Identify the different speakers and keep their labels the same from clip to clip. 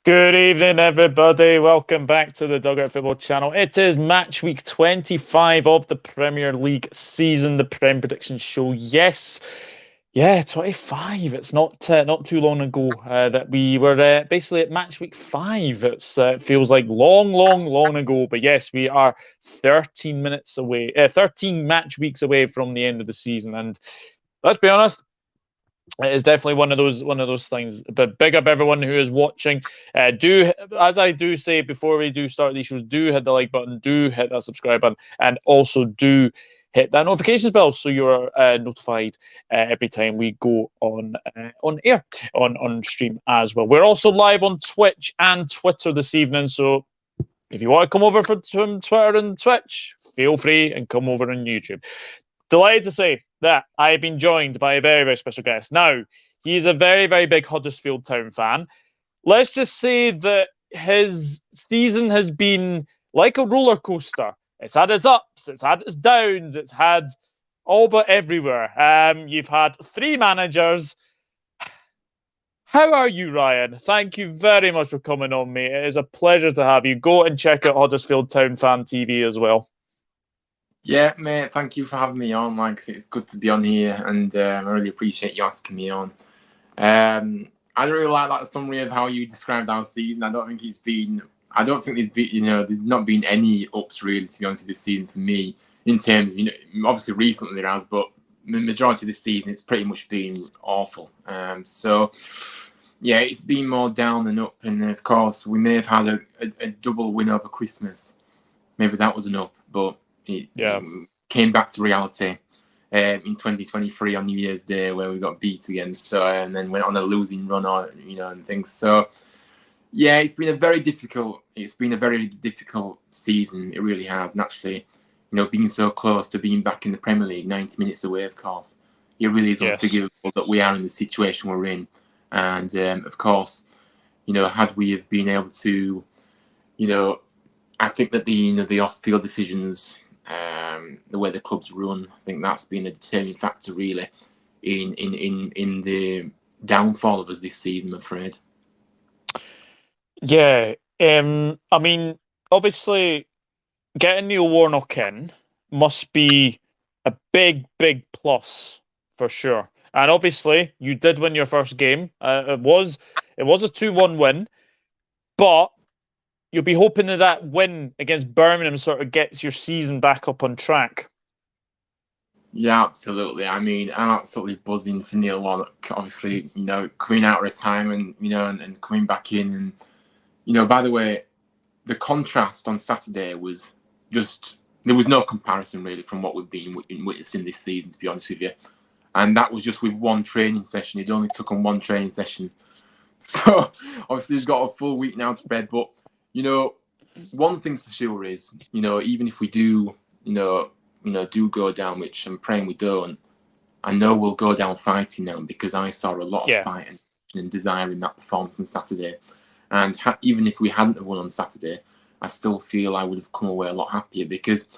Speaker 1: Good evening, everybody. Welcome back to the Dugout Football Channel. It is match week 25 of the Premier League season, the Prem Predictions Show. Yes, 25. It's not too long ago that we were basically at match week 5. It feels like long ago. But yes, we are 13 minutes away, 13 match weeks away from the end of the season. And let's be honest, it is definitely one of those things. But big up everyone who is watching. Do, as I do say before we do start these shows, do hit the like button, do hit that subscribe button, and also do hit that notifications bell so you're notified every time we go on air on stream as well. We're also live on Twitch and Twitter this evening, so if you want to come over from Twitter and Twitch, feel free and come over on YouTube. Delighted to say that I have been joined by a very, very special guest. Now, he's a very, very big Huddersfield Town fan. Let's just say that his season has been like a roller coaster. It's had its ups, it's had its downs, it's had all but everywhere. You've had 3 managers. How are you, Ryan? Thank you very much for coming on, mate. It is a pleasure to have you. Go and check out Huddersfield Town Fan TV as well.
Speaker 2: Yeah, mate, thank you for having me on, man, because it's good to be on here, and I really appreciate you asking me on. I don't really like that summary of how you described our season. I don't think there's been, there's not been any ups, really, to be honest, this season for me, in terms of, obviously recently there has, but the majority of the season, it's pretty much been awful. So, yeah, it's been more down than up, and of course, we may have had a double win over Christmas. Maybe that was an up, but it came back to reality in 2023 on New Year's Day, where we got beat again. So and then went on a losing run, and things. So yeah, it's been a very difficult season. It really has. Naturally, being so close to being back in the Premier League, 90 minutes away, of course, it really is unforgivable that we are in the situation we're in. And of course, had we have been able to, I think that the off-field decisions, the way the club's run, I think that's been a determining factor really in the downfall of us this season, I'm afraid.
Speaker 1: Yeah, I mean, obviously, getting Neil Warnock in must be a big plus for sure. And obviously, you did win your first game. It was a 2-1 win, but you'll be hoping that win against Birmingham sort of gets your season back up on track.
Speaker 2: Yeah, absolutely. I mean, I'm absolutely buzzing for Neil Warnock. Obviously, coming out of retirement, and coming back in, and by the way, the contrast on Saturday was just, there was no comparison really from what we've been witnessing this season, to be honest with you. And that was just with one training session. It only took on one training session. So obviously he's got a full week now to bed. But, one thing's for sure is, even if we do, do go down, which I'm praying we don't, I know we'll go down fighting now, because I saw a lot of fight and desire in that performance on Saturday. And even if we hadn't have won on Saturday, I still feel I would have come away a lot happier, because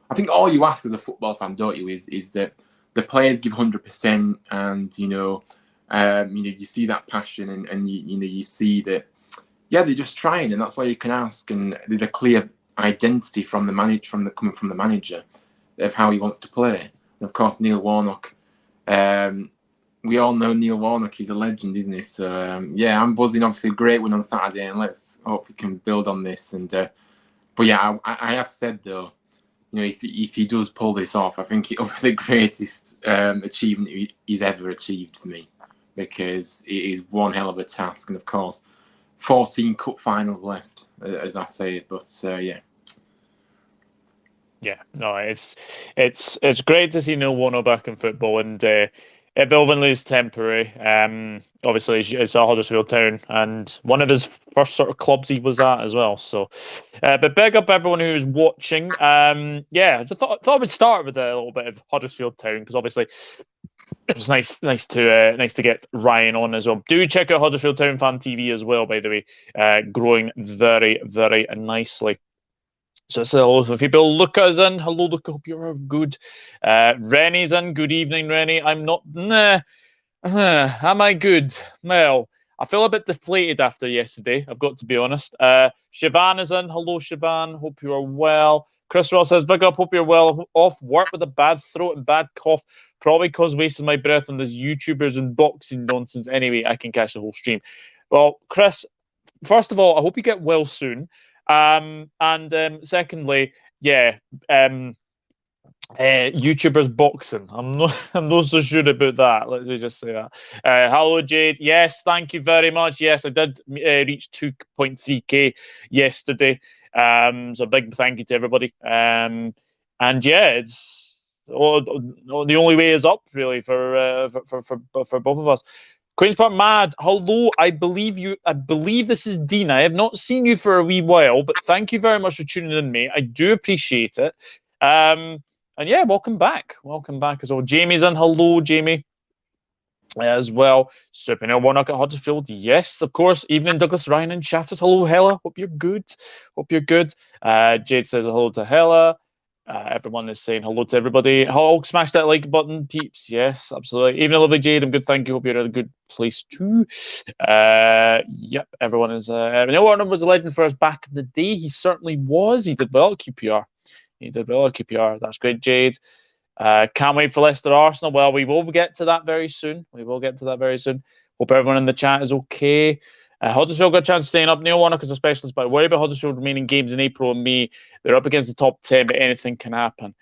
Speaker 2: I think all you ask as a football fan, don't you, is that the players give 100%, and you see that passion, and you see that, yeah, they're just trying, and that's all you can ask. And there's a clear identity from the coming from the manager of how he wants to play. And of course, Neil Warnock. We all know Neil Warnock. He's a legend, isn't he? So yeah, I'm buzzing. Obviously, a great win on Saturday, and let's hope we can build on this. And but yeah, I have said though, if he does pull this off, I think it'll be the greatest achievement he's ever achieved for me, because it is one hell of a task. And of course, 14 cup finals left, as I say. But yeah.
Speaker 1: Yeah, no, it's great to see Neil Warnock back in football, and if Elvin is temporary, obviously it's at Huddersfield Town, and one of his first sort of clubs he was at as well. So, but big up everyone who's watching. Yeah, I thought I would start with a little bit of Huddersfield Town, because obviously it was nice to get Ryan on as well. Do check out Huddersfield Town Fan TV as well, by the way, growing very, very nicely. So it's hello for people. Luca's in. Hello, Luca. Hope you're good. Rennie's in. Good evening, Rennie. I'm not. Am I good? Well, I feel a bit deflated after yesterday, I've got to be honest. Siobhan is in. Hello, Siobhan. Hope you are well. Chris Ross says, big up, hope you're well. Off work with a bad throat and bad cough. Probably cause wasting my breath on this YouTubers and boxing nonsense. Anyway, I can catch the whole stream. Well, Chris, first of all, I hope you get well soon. Secondly, yeah, YouTubers boxing. I'm not so sure about that. Let me just say that. Hello, Jade. Yes, thank you very much. Yes, I did reach 2.3k yesterday. So big thank you to everybody. And yeah, it's the only way is up really for both of us. Queen's Park Mad, hello. I believe this is Dean. I have not seen you for a wee while, but thank you very much for tuning in, mate. I do appreciate it. And yeah, welcome back. Welcome back as well. Jamie's in. Hello, Jamie. As well. Super Warnock at Huddersfield. Yes, of course. Evening, Douglas Ryan and chatters. Hello, Hella. Hope you're good. Hope you're good. Jade says hello to Hella. Everyone is saying hello to everybody. Hulk, smash that like button, peeps. Yes, absolutely. Even a lovely Jade, I'm good. Thank you. Hope you're in a good place too. Yep, everyone is. Neil Warner was a legend for us back in the day. He certainly was. He did well at QPR. He did well at QPR. That's great, Jade. Can't wait for Leicester Arsenal. Well, we will get to that very soon. Hope everyone in the chat is okay. Huddersfield got a chance of staying up. Neil Warnock is a specialist, but I worry about Huddersfield remaining games in April and May. They're up against the top 10, but anything can happen.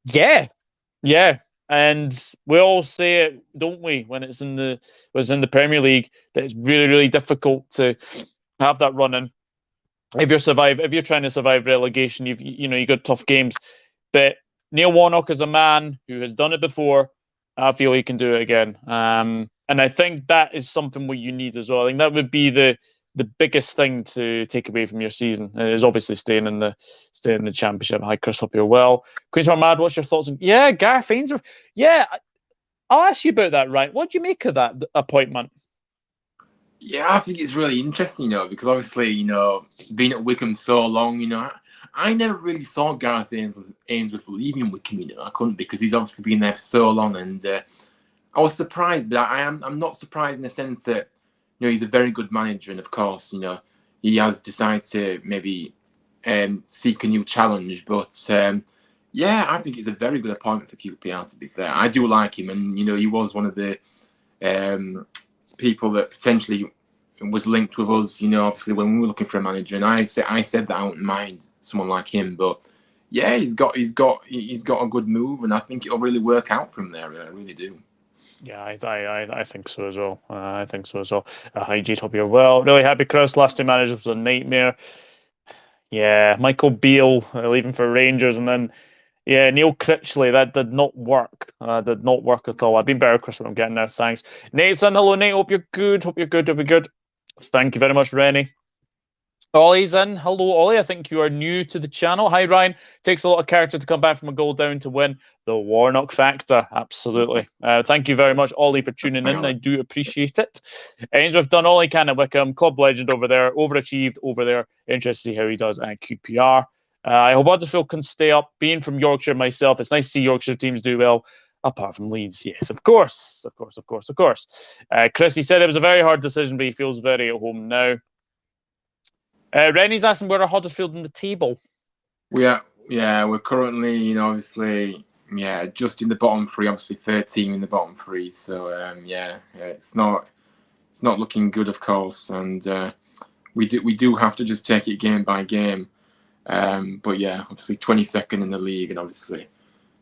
Speaker 1: Yeah. And we all say it, don't we, when it's in the Premier League, that it's really, really difficult to have that run in. If you're trying to survive relegation, you got tough games. But Neil Warnock is a man who has done it before. I feel he can do it again. And I think that is something what you need as well. I think that would be the biggest thing to take away from your season. Is obviously staying in the championship. Hi, Chris, hope you're well. Queen's Park Mad, what's your thoughts on Gareth Ainsworth? Yeah, I'll ask you about that, right? What do you make of that appointment?
Speaker 2: Yeah, I think it's really interesting, because obviously, being at Wickham so long, I never really saw Gareth Ainsworth leaving Wickham, I couldn't, because he's obviously been there for so long, and I was surprised, but I'm not surprised in the sense that, he's a very good manager, and of course, he has decided to maybe seek a new challenge, but yeah, I think it's a very good appointment for QPR, to be fair. I do like him, and, he was one of the people that potentially was linked with us, obviously when we were looking for a manager, and I said that I wouldn't mind someone like him, but yeah, he's got a good move, and I think it'll really work out from there. I really do.
Speaker 1: Yeah, I think so as well. Hi, Jade, hope you're well. Really happy, Chris. Last two managers was a nightmare. Yeah, Michael Beale leaving for Rangers, and then Neil Critchley, that did not work. Did not work at all. I've been better, Chris, what I'm getting there. Thanks. Nate's in. Hello, Nate. Hope you're good. Hope you're good. Thank you very much, Rennie. Ollie's in. Hello, Ollie. I think you are new to the channel. Hi, Ryan. Takes a lot of character to come back from a goal down to win. The Warnock factor. Absolutely. Thank you very much, Ollie, for tuning in. I do appreciate it. Ainsworth done all he can at Wickham. Club legend over there. Overachieved over there. Interested to see how he does at QPR. I hope Huddersfield can stay up. Being from Yorkshire myself, it's nice to see Yorkshire teams do well. Apart from Leeds, yes, of course. Chris, he said it was a very hard decision, but he feels very at home now. Rennie's asking where are Huddersfield in the table?
Speaker 2: We're currently, obviously, just in the bottom three. Obviously, 13 in the bottom three. So it's not looking good, of course, and we do have to just take it game by game. But yeah, obviously 22nd in the league, and obviously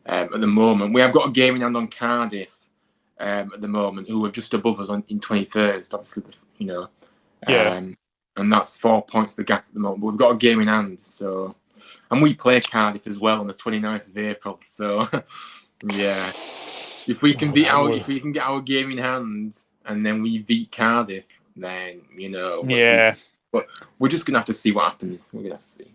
Speaker 2: at the moment we have got a game in hand on Cardiff at the moment, who are just above us in 23rd. Obviously, and that's 4 points the gap at the moment. But we've got a game in hand, so, and we play Cardiff as well on the 29th of April. So yeah, if we can get our game in hand and then we beat Cardiff, then but we're just gonna have to see what happens. We're gonna have to see.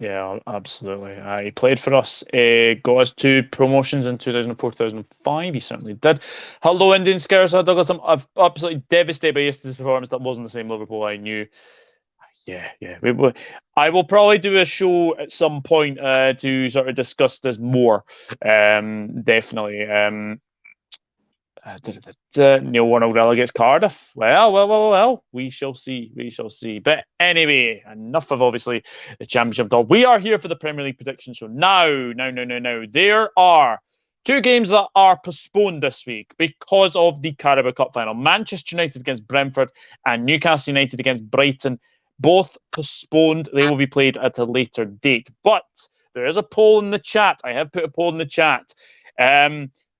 Speaker 1: Yeah, absolutely. He played for us, got us 2 promotions in 2004, 2005. He certainly did. Hello, Indian Scares. Douglas, I'm absolutely devastated by yesterday's performance. That wasn't the same Liverpool I knew. Yeah. I will probably do a show at some point to sort of discuss this more. Definitely. Neil Warnock relegates Cardiff. Well. We shall see. But anyway, enough of obviously the Championship talk. We are here for the Premier League prediction show. Now. There are two games that are postponed this week because of the Carabao Cup final. Manchester United against Brentford and Newcastle United against Brighton. Both postponed. They will be played at a later date. But there is a poll in the chat. I have put a poll in the chat.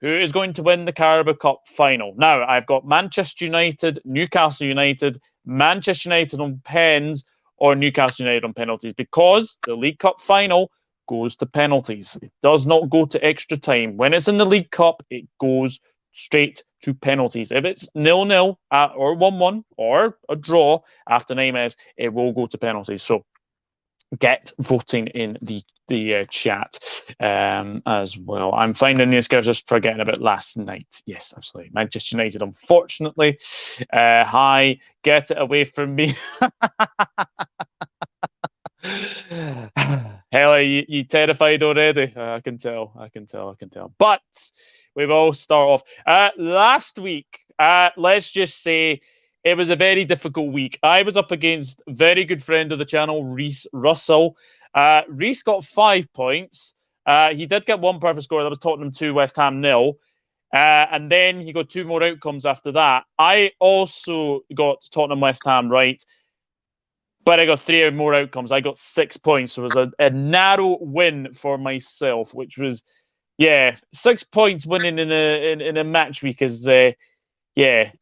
Speaker 1: Who is going to win the Carabao Cup final? Now, I've got Manchester United, Newcastle United, Manchester United on pens, or Newcastle United on penalties, because the League Cup final goes to penalties. It does not go to extra time. When it's in the League Cup, it goes straight to penalties. If it's 0-0 or 1-1 or a draw after 9 minutes, it will go to penalties. So get voting in the chat as well. I'm finding these guys just forgetting about last night. Yes, absolutely. Manchester United, unfortunately. Hi, get it away from me. Hell, are you terrified already? I can tell. But we will start off. Last week, let's just say it was a very difficult week. I was up against a very good friend of the channel, Reese Russell. Reese got 5 points. He did get one perfect score. That was Tottenham 2, West Ham 0. And then he got 2 more outcomes after that. I also got Tottenham West Ham right, but I got 3 more outcomes. I got 6 points. So it was a narrow win for myself, which was, 6 points winning in a match week is,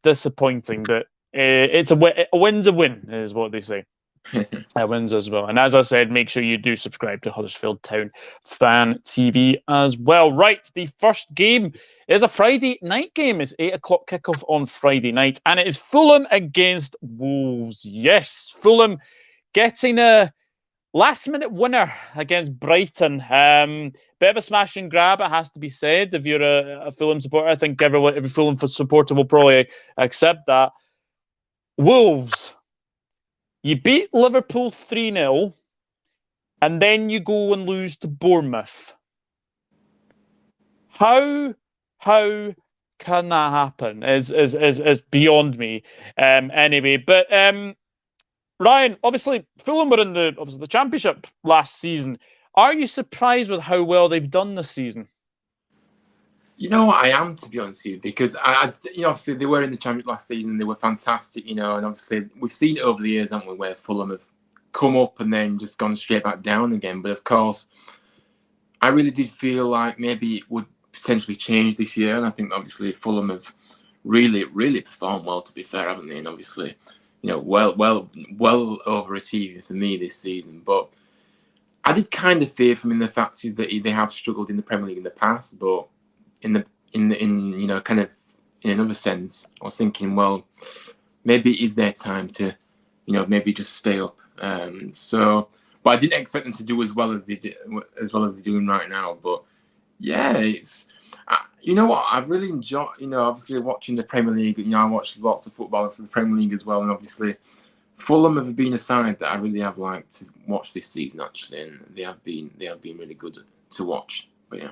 Speaker 1: disappointing. But it's a win's a win, is what they say. Wins as well. And as I said, make sure you do subscribe to Huddersfield Town Fan TV as well. Right, the first game is a Friday night game. It's 8 o'clock kickoff on Friday night, and it is Fulham against Wolves. Yes, Fulham getting a last-minute winner against Brighton. Bit of a smash and grab, it has to be said. If you're a Fulham supporter, I think every Fulham supporter will probably accept that. Wolves, you beat Liverpool 3-0, and then you go and lose to Bournemouth. How can that happen is beyond me. Anyway, but Ryan, obviously Fulham were in the Championship last season. Are you surprised with how well they've done this season?
Speaker 2: You know what, I am, to be honest with you, because obviously they were in the Championship last season. They were fantastic, and obviously we've seen it over the years, haven't we, where Fulham have come up and then just gone straight back down again. But of course, I really did feel like maybe it would potentially change this year, and I think obviously Fulham have really performed well, to be fair, haven't they? And obviously, well overachieving for me this season. But I did kind of fear from the fact is that they have struggled in the Premier League in the past, but in another sense, I was thinking, well, maybe it is their time to, maybe just stay up. But I didn't expect them to do as well as they're doing right now. But yeah, it's what I've really enjoyed. Obviously watching the Premier League. I watched lots of football in the Premier League as well, and obviously Fulham have been a side that I really have liked to watch this season actually, and they have been really good to watch. But yeah.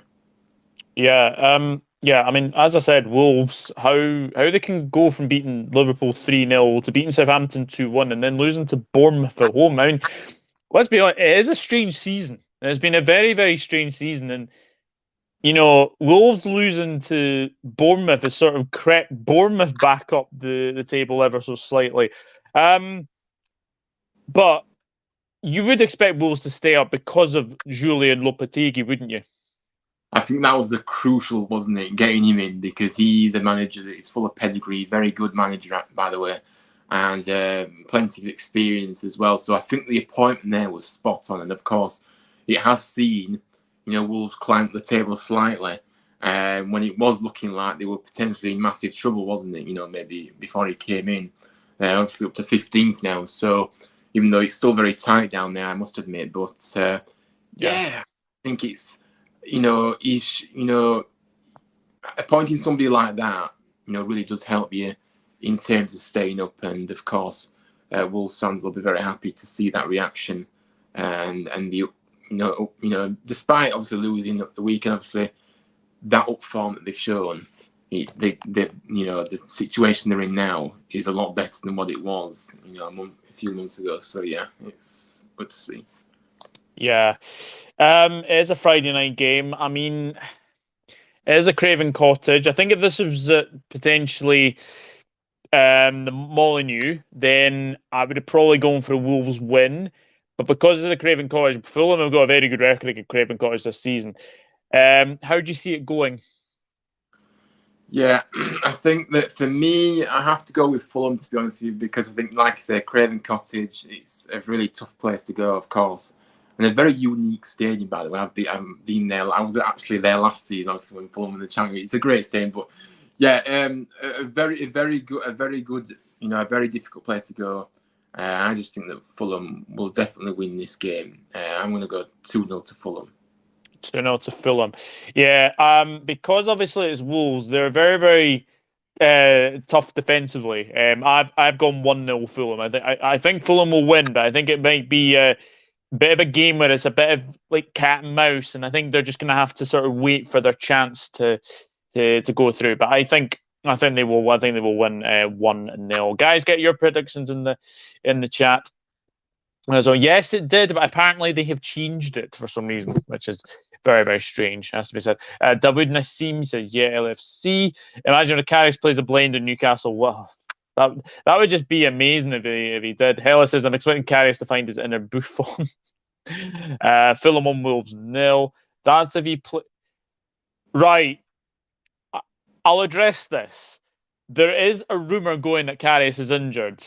Speaker 1: Yeah. I mean, as I said, Wolves, how they can go from beating Liverpool 3-0 to beating Southampton 2-1 and then losing to Bournemouth at home. I mean, let's be honest, it is a strange season. It's been a very, very strange season. And, Wolves losing to Bournemouth has sort of crept Bournemouth back up the table ever so slightly. But you would expect Wolves to stay up because of Julian Lopetegui, wouldn't you?
Speaker 2: I think that was crucial, wasn't it, getting him in, because he's a manager that is full of pedigree, very good manager, by the way, and plenty of experience as well. So I think the appointment there was spot on. And of course, it has seen, Wolves climb the table slightly when it was looking like they were potentially in massive trouble, wasn't it? Maybe before he came in, obviously up to 15th now. So even though it's still very tight down there, I must admit, but I think it's. Appointing somebody like that, really does help you in terms of staying up. And of course, Wolves fans will be very happy to see that reaction. And despite obviously losing the weekend, obviously that up form that they've shown, the situation they're in now is a lot better than what it was, a few months ago. So yeah, it's good to see.
Speaker 1: Yeah. It is a Friday night game. I mean, it is a Craven Cottage. I think if this was potentially the Molineux, then I would have probably gone for a Wolves win. But because it's a Craven Cottage, Fulham have got a very good record at Craven Cottage this season. How do you see it going?
Speaker 2: Yeah, I think that for me, I have to go with Fulham, to be honest with you, because I think, like I say, Craven Cottage, it's a really tough place to go, of course. And a very unique stadium, by the way. I've been there. I was actually there last season, obviously, when Fulham won the Champions League. It's a great stadium, but yeah, a very good, a very difficult place to go. I just think that Fulham will definitely win this game. I'm going to go 2-0 to Fulham.
Speaker 1: 2-0 to Fulham. Yeah, because obviously it's Wolves, they're very, very tough defensively. I've gone 1-0 Fulham. I think Fulham will win, but I think it might be a bit of a game where it's a bit of like cat and mouse, and I think they're just going to have to sort of wait for their chance to go through. But I think they will. I think they will win 1-0. Guys, get your predictions in the chat. So yes, it did, but apparently they have changed it for some reason, which is very, very strange, has to be said. Dawood Nassim says, yeah, LFC. Imagine if Karius plays a blend in Newcastle. Wow, that would just be amazing if he did. Hella says, I'm expecting Karius to find his inner Buffon. Fulham on Wolves 0. That's if he play. Right. I'll address this. There is a rumour going that Karius is injured.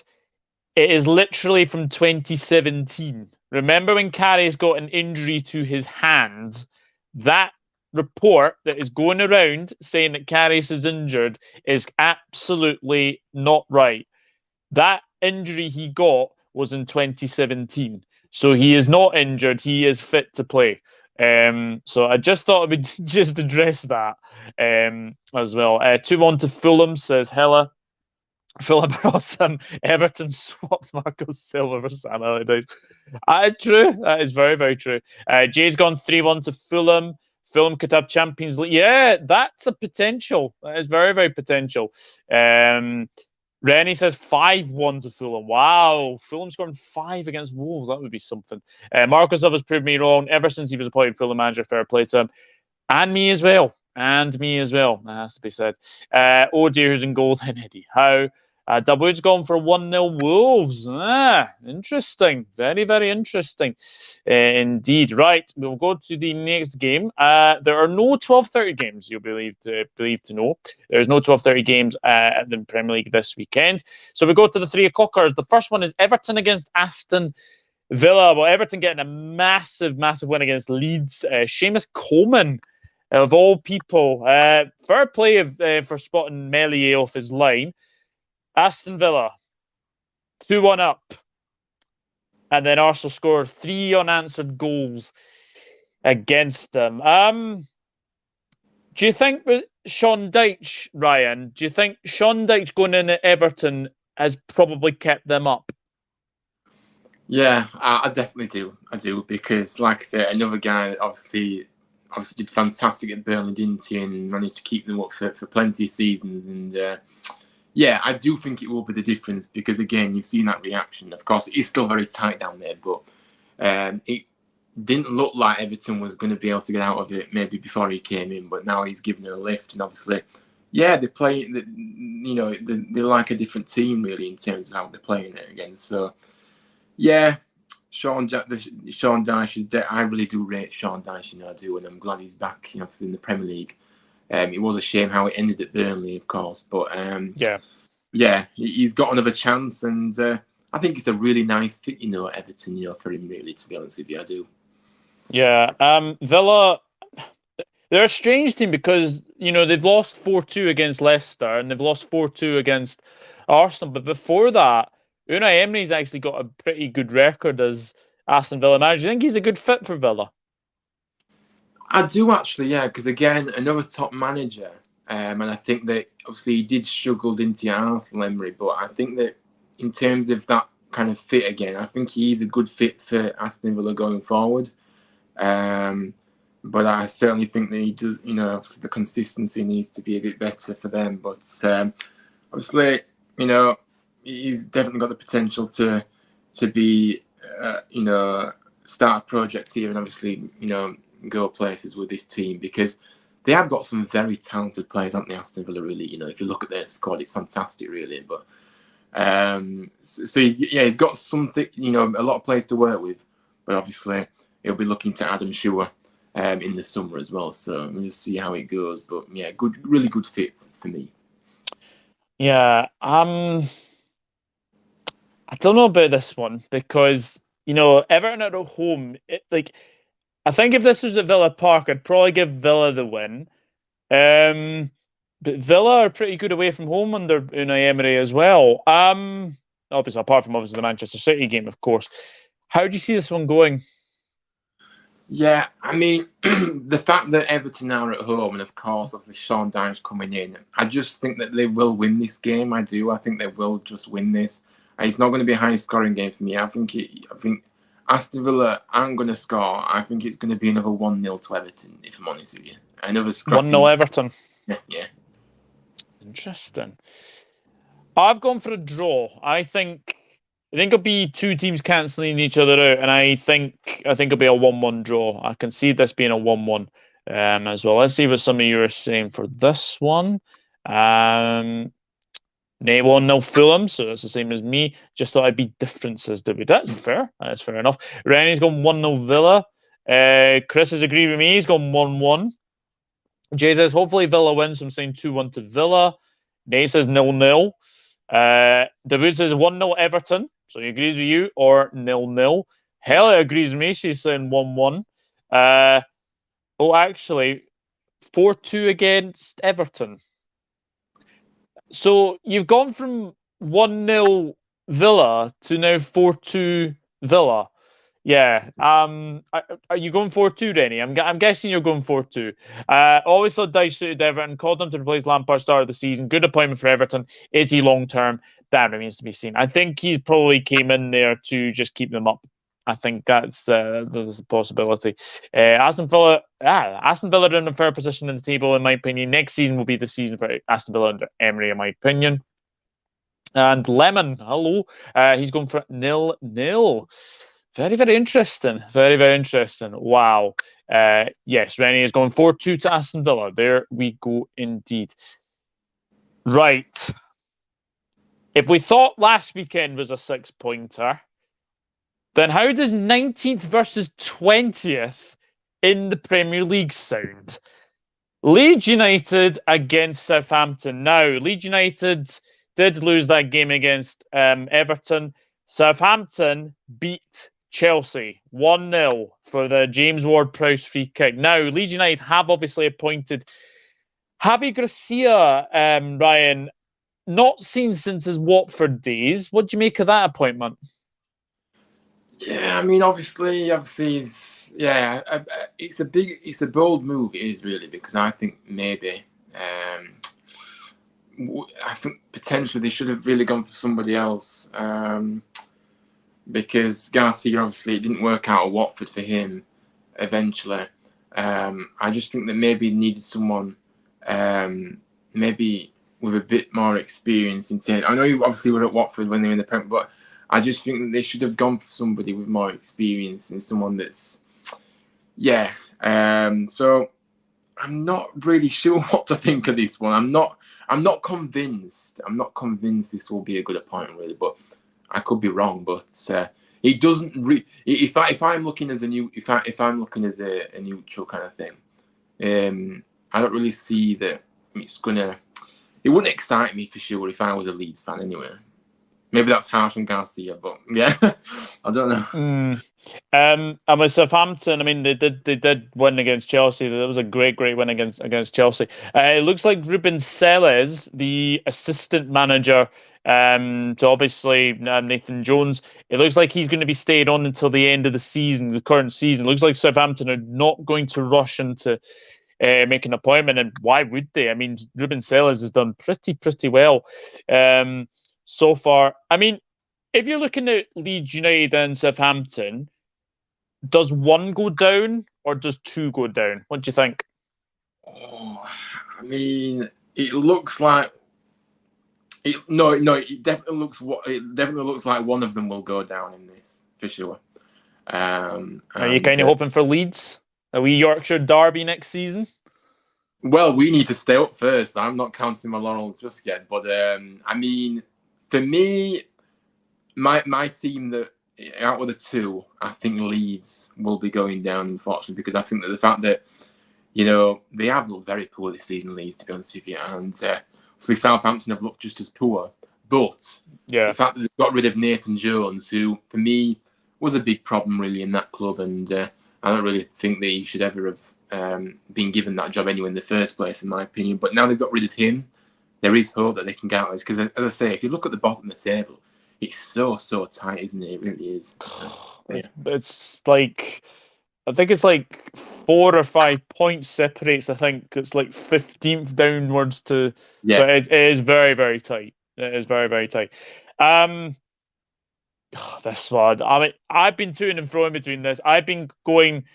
Speaker 1: It is literally from 2017. Remember when Karius got an injury to his hand? That report that is going around saying that Karius is injured is absolutely not right. That injury he got was in 2017. So he is not injured. He is fit to play. So I just thought I would just address that as well. 2-1 to Fulham, says Hella. Fulham are awesome. Everton swapped Marco Silva for Sam Allardyce. True. That is very, very true. Jay's gone 3-1 to Fulham. Fulham could have Champions League. Yeah, that's a potential. That is very, very potential. Rennie says 5-1 to Fulham. Wow. Fulham scoring 5 against Wolves. That would be something. Marco Silva's proved me wrong ever since he was appointed Fulham manager. Fair play to him. And me as well. That has to be said. Oh dear, who's in goal then, Eddie Howe? Dawood's gone for 1-0 Wolves. Interesting. Very, very interesting indeed. Right, we'll go to the next game. There are no 12:30 games, you'll believe to know. There's no 12:30 games at the Premier League this weekend. So we go to the 3 o'clockers. The first one is Everton against Aston Villa. Well, Everton getting a massive, massive win against Leeds. Seamus Coleman, of all people. Fair play for spotting Meslier off his line. Aston Villa, 2-1 up. And then Arsenal scored 3 unanswered goals against them. Do you think Sean Dyche, Ryan, do you think Sean Dyche going in at Everton has probably kept them up?
Speaker 2: Yeah, I definitely do. I do, because like I said, another guy obviously did fantastic at Burnley, didn't he? And managed to keep them up for plenty of seasons. And yeah, I do think it will be the difference, because again, you've seen that reaction. Of course, it's still very tight down there, but it didn't look like Everton was going to be able to get out of it maybe before he came in, but now he's given it a lift. And obviously, yeah, they play, they're like a different team really in terms of how they're playing it against. So yeah, Sean Dyche is. I really do rate Sean Dyche, I do, and I'm glad he's back, obviously in the Premier League. It was a shame how it ended at Burnley, of course, but yeah, he's got another chance, and I think it's a really nice fit, Everton, for him, really, to be honest with you, I do.
Speaker 1: Yeah, Villa, they're a strange team because they've lost 4-2 against Leicester and they've lost 4-2 against Arsenal, but before that, Unai Emery's actually got a pretty good record as Aston Villa manager. Do you think he's a good fit for Villa?
Speaker 2: I do actually, yeah, because again, another top manager, and I think that obviously he did struggle, didn't he, at Arsenal, Emery, but I think that in terms of that kind of fit again, I think he's a good fit for Aston Villa going forward. But I certainly think that he does. Obviously the consistency needs to be a bit better for them. But obviously, he's definitely got the potential to be, start a project here and obviously, go places with this team because they have got some very talented players, haven't they, Aston Villa, really? If you look at their squad, it's fantastic, really. But he's got something, a lot of players to work with. But obviously, he'll be looking to Adam Schuer in the summer as well. So we'll just see how it goes. But yeah, really good fit for me.
Speaker 1: Yeah, I don't know about this one because Everton are at home. I think if this was at Villa Park, I'd probably give Villa the win. But Villa are pretty good away from home under Unai Emery as well. Obviously, apart from the Manchester City game, of course. How do you see this one going?
Speaker 2: Yeah, I mean, the fact that Everton are at home and, of course, obviously Sean Dyche coming in, I just think that they will win this game. I do. I think they will just win this. It's not going to be a high-scoring game for me. I think Aston Villa aren't going to score. I think it's going to be another 1-0 to Everton, if I'm honest with you. Another scrappy
Speaker 1: 1-0 Everton.
Speaker 2: Yeah.
Speaker 1: Interesting. I've gone for a draw. I think it'll be two teams cancelling each other out, and I think it'll be a 1-1 draw. I can see this being a 1-1 as well. Let's see what some of you are saying for this one. 1-0 Fulham, so that's the same as me. Just thought I'd be differences, David. That's fair. That's fair enough. Rennie's gone 1-0 Villa. Chris has agreed with me. He's gone 1-1. Jay says, hopefully Villa wins. I'm saying 2-1 to Villa. Nate says 0-0. David says 1-0 Everton. So he agrees with you. Or 0-0. Hella agrees with me. She's saying 1-1. Actually, 4-2 against Everton. So you've gone from 1-0 Villa to now 4-2 Villa. Yeah. Are you going 4-2, Rennie? I'm guessing you're going 4-2. Always thought Dyche suited Everton. Called him to replace Lampard start of the season. Good appointment for Everton. Is he long term? That remains to be seen. I think he's probably came in there to just keep them up. I think that's the possibility. Aston Villa are in a fair position in the table, in my opinion. Next season will be the season for Aston Villa under Emery, in my opinion. And Lemon, hello. He's going for 0-0. Very, very interesting. Very, very interesting. Wow. Yes, Rennie is going 4-2 to Aston Villa. There we go indeed. Right. If we thought last weekend was a 6-pointer, then how does 19th versus 20th in the Premier League sound? Leeds United against Southampton. Now, Leeds United did lose that game against Everton. Southampton beat Chelsea 1-0 for the James Ward-Prowse free kick. Now, Leeds United have obviously appointed Javi Gracia, Ryan, not seen since his Watford days. What do you make of that appointment?
Speaker 2: Yeah, I mean, obviously, it's a bold move. It is really because I think maybe, I think potentially they should have really gone for somebody else. Because Garcia, obviously, it didn't work out at Watford for him eventually. I just think that maybe he needed someone maybe with a bit more experience in terms. I know you obviously were at Watford when they were in the Premier, but I just think that they should have gone for somebody with more experience and someone that's, so I'm not really sure what to think of this one. I'm not convinced. I'm not convinced this will be a good appointment, really, but I could be wrong. But it doesn't. If I'm looking as a neutral kind of thing, I don't really see that it's gonna. It wouldn't excite me for sure if I was a Leeds fan anyway. Maybe that's harsh on Garcia, but yeah, I don't know.
Speaker 1: And with Southampton, I mean, they did win against Chelsea. That was a great win against Chelsea. It looks like Ruben Selles, the assistant manager to obviously Nathan Jones, it looks like he's going to be staying on until the end of the season, the current season. It looks like Southampton are not going to rush into make an appointment, and why would they? I mean, Ruben Selles has done pretty well so far. I mean, if you're looking at Leeds United and Southampton, does one go down or does 2 go down? What do you think?
Speaker 2: Oh, I mean, it looks like it definitely looks like one of them will go down in this for sure.
Speaker 1: Are you kind of hoping for Leeds? Are we Yorkshire derby next season?
Speaker 2: Well, we need to stay up first. I'm not counting my laurels just yet, but I mean, for me, my team that out of the 2, I think Leeds will be going down, unfortunately, because I think that the fact that they have looked very poor this season, Leeds, to be honest with you, and obviously Southampton have looked just as poor. But the fact that they've got rid of Nathan Jones, who for me was a big problem really in that club, and I don't really think that he should ever have been given that job anyway in the first place, in my opinion. But now they've got rid of him, there is hope that they can get out of this. Because as I say, if you look at the bottom of the table, it's so tight, isn't it? It really is.
Speaker 1: It's like, I think it's like 4 or 5 points separates. I think it's like 15th downwards to. Yeah. So it is very, very tight. It is very, very tight. This one. I mean, I've been to and fro in between this. I've been going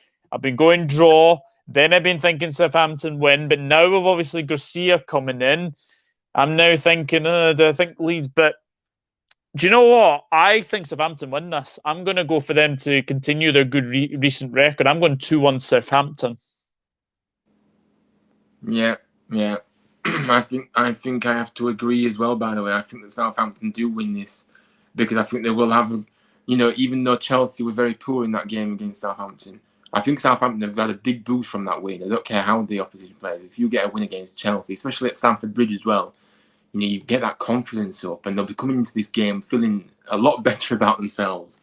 Speaker 1: draw. Then I've been thinking Southampton win. But now with obviously Garcia coming in, I'm now thinking, do I think Leeds? But do you know what? I think Southampton win this. I'm going to go for them to continue their good recent record. I'm going 2-1 Southampton.
Speaker 2: Yeah. I think I have to agree as well, by the way. I think that Southampton do win this because I think they will have, even though Chelsea were very poor in that game against Southampton, I think Southampton have got a big boost from that win. I don't care how the opposition plays. If you get a win against Chelsea, especially at Stamford Bridge as well, you get that confidence up, and they'll be coming into this game feeling a lot better about themselves.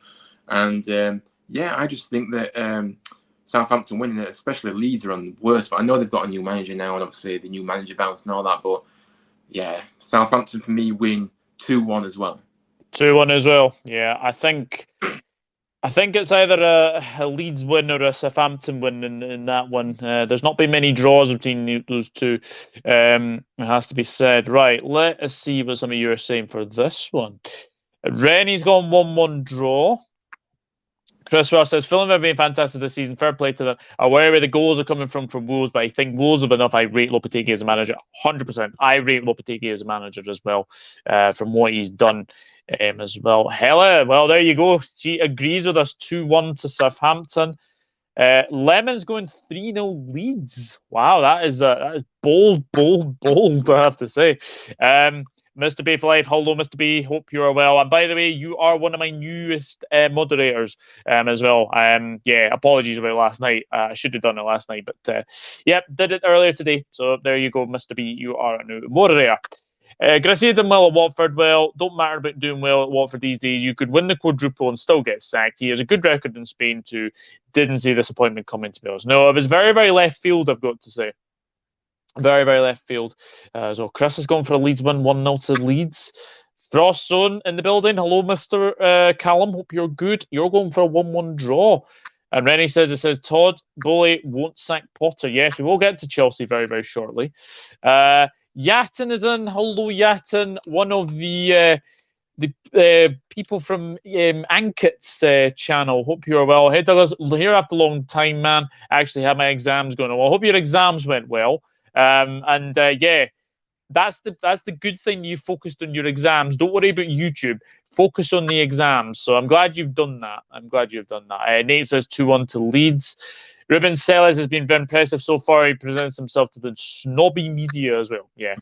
Speaker 2: And I just think that Southampton winning it, especially Leeds, are on the worst. But I know they've got a new manager now, and obviously the new manager bounce and all that. But yeah, Southampton for me win 2-1 as well.
Speaker 1: 2-1 as well. Yeah, I think it's either a Leeds win or a Southampton win in that one. There's not been many draws between those two. It has to be said. Right, let us see what some of you are saying for this one. Rennie's gone 1-1 draw. Chris Ross says, Fulham have been fantastic this season. Fair play to them. Aware where the goals are coming from Wolves, but I think Wolves have enough. I rate Lopetegui as a manager. 100%. I rate Lopetegui as a manager as well, from what he's done as well. Hella, well, there you go. She agrees with us. 2-1 to Southampton. Lemon's going 3-0 Leeds. Wow, that is bold, I have to say. Mr. B for life. Hello, Mr. B. Hope you are well. And by the way, you are one of my newest moderators as well. Apologies about last night. I should have done it last night, but did it earlier today. So there you go, Mr. B. You are a new moderator. Garcia done well at Watford. Well, don't matter about doing well at Watford these days. You could win the quadruple and still get sacked. He has a good record in Spain too. Didn't see this appointment coming, to be honest. No, it was very, very left field, I've got to say. Very, very left field. So Chris has gone for a Leeds win, 1-0 to Leeds. Frost Zone in the building. Hello, Mr. Callum. Hope you're good. You're going for a 1-1 draw. And Rennie says, Todd Bowley won't sack Potter. Yes, we will get to Chelsea very, very shortly. Yatin is in. Hello, Yatin. One of the people from Ankit's channel. Hope you're well. Hey, Douglas, here after a long time, man. I actually had my exams going on. Well, I hope your exams went well. That's the good thing. You focused on your exams. Don't worry about YouTube. Focus on the exams. So I'm glad you've done that. Nate says 2-1 to Leeds. Ruben Sellers has been very impressive so far. He presents himself to the snobby media as well. Yeah,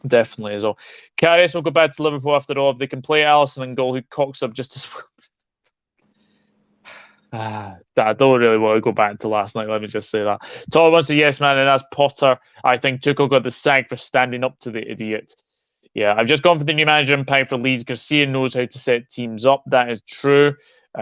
Speaker 1: definitely as well. Karius will go back to Liverpool after all. If they can play Alisson and goal, who cocks up just as well. I don't really want to go back to last night. Let me just say that. Todd wants a yes, man, and that's Potter. I think Tuchel got the sack for standing up to the idiot. Yeah, I've just gone for the new manager impact for Leeds. Garcia knows how to set teams up. That is true.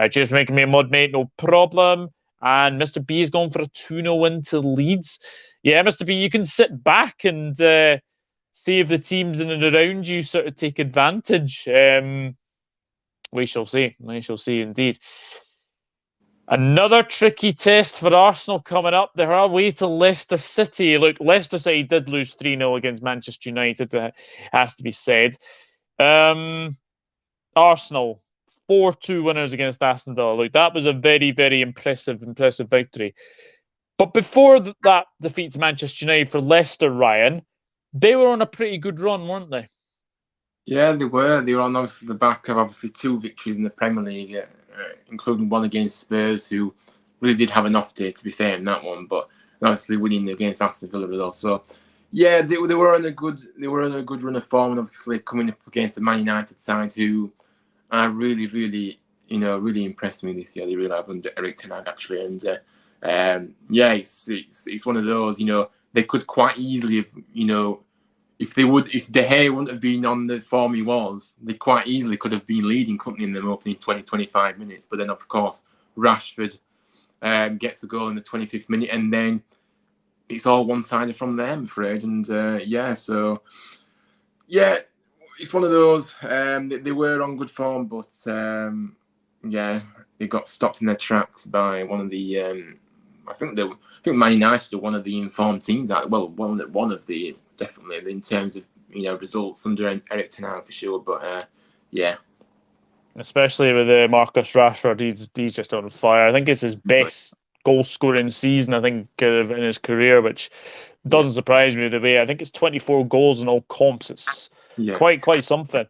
Speaker 1: Just making me a mod, mate. No problem. And Mr. B is going for a 2-0 win to Leeds. Yeah, Mr. B, you can sit back and see if the teams in and around you sort of take advantage. We shall see. We shall see indeed. Another tricky test for Arsenal coming up. They're away to Leicester City. Look, Leicester City did lose 3-0 against Manchester United. Has to be said. Arsenal, 4-2 winners against Aston Villa. Look, that was a very, very impressive victory. But before that defeat to Manchester United for Leicester, Ryan, they were on a pretty good run, weren't they?
Speaker 2: Yeah, they were. They were on obviously the back of obviously 2 victories in the Premier League, including one against Spurs, who really did have an off day, to be fair, in that one. But obviously winning against Aston Villa as well. So yeah, they were on a good run of form, and obviously coming up against the Man United side, who are really, really, really impressed me this year. They really have under Erik ten Hag, actually, and yeah, it's one of those. They could quite easily have, if De Gea wouldn't have been on the form he was, they quite easily could have been leading, couldn't they, in the opening 20-25 minutes. But then, of course, Rashford gets a goal in the 25th minute, and then it's all one-sided from there, I'm afraid. And so it's one of those. They were on good form, but they got stopped in their tracks by one of the. I think Man United are one of the informed teams. Well, one of the definitely in terms of results under Erik ten Hag for sure. But
Speaker 1: especially with Marcus Rashford, he's just on fire. I think it's his best goal scoring season, I think, in his career, which doesn't surprise me the way. I think it's 24 goals in all comps. It's quite something.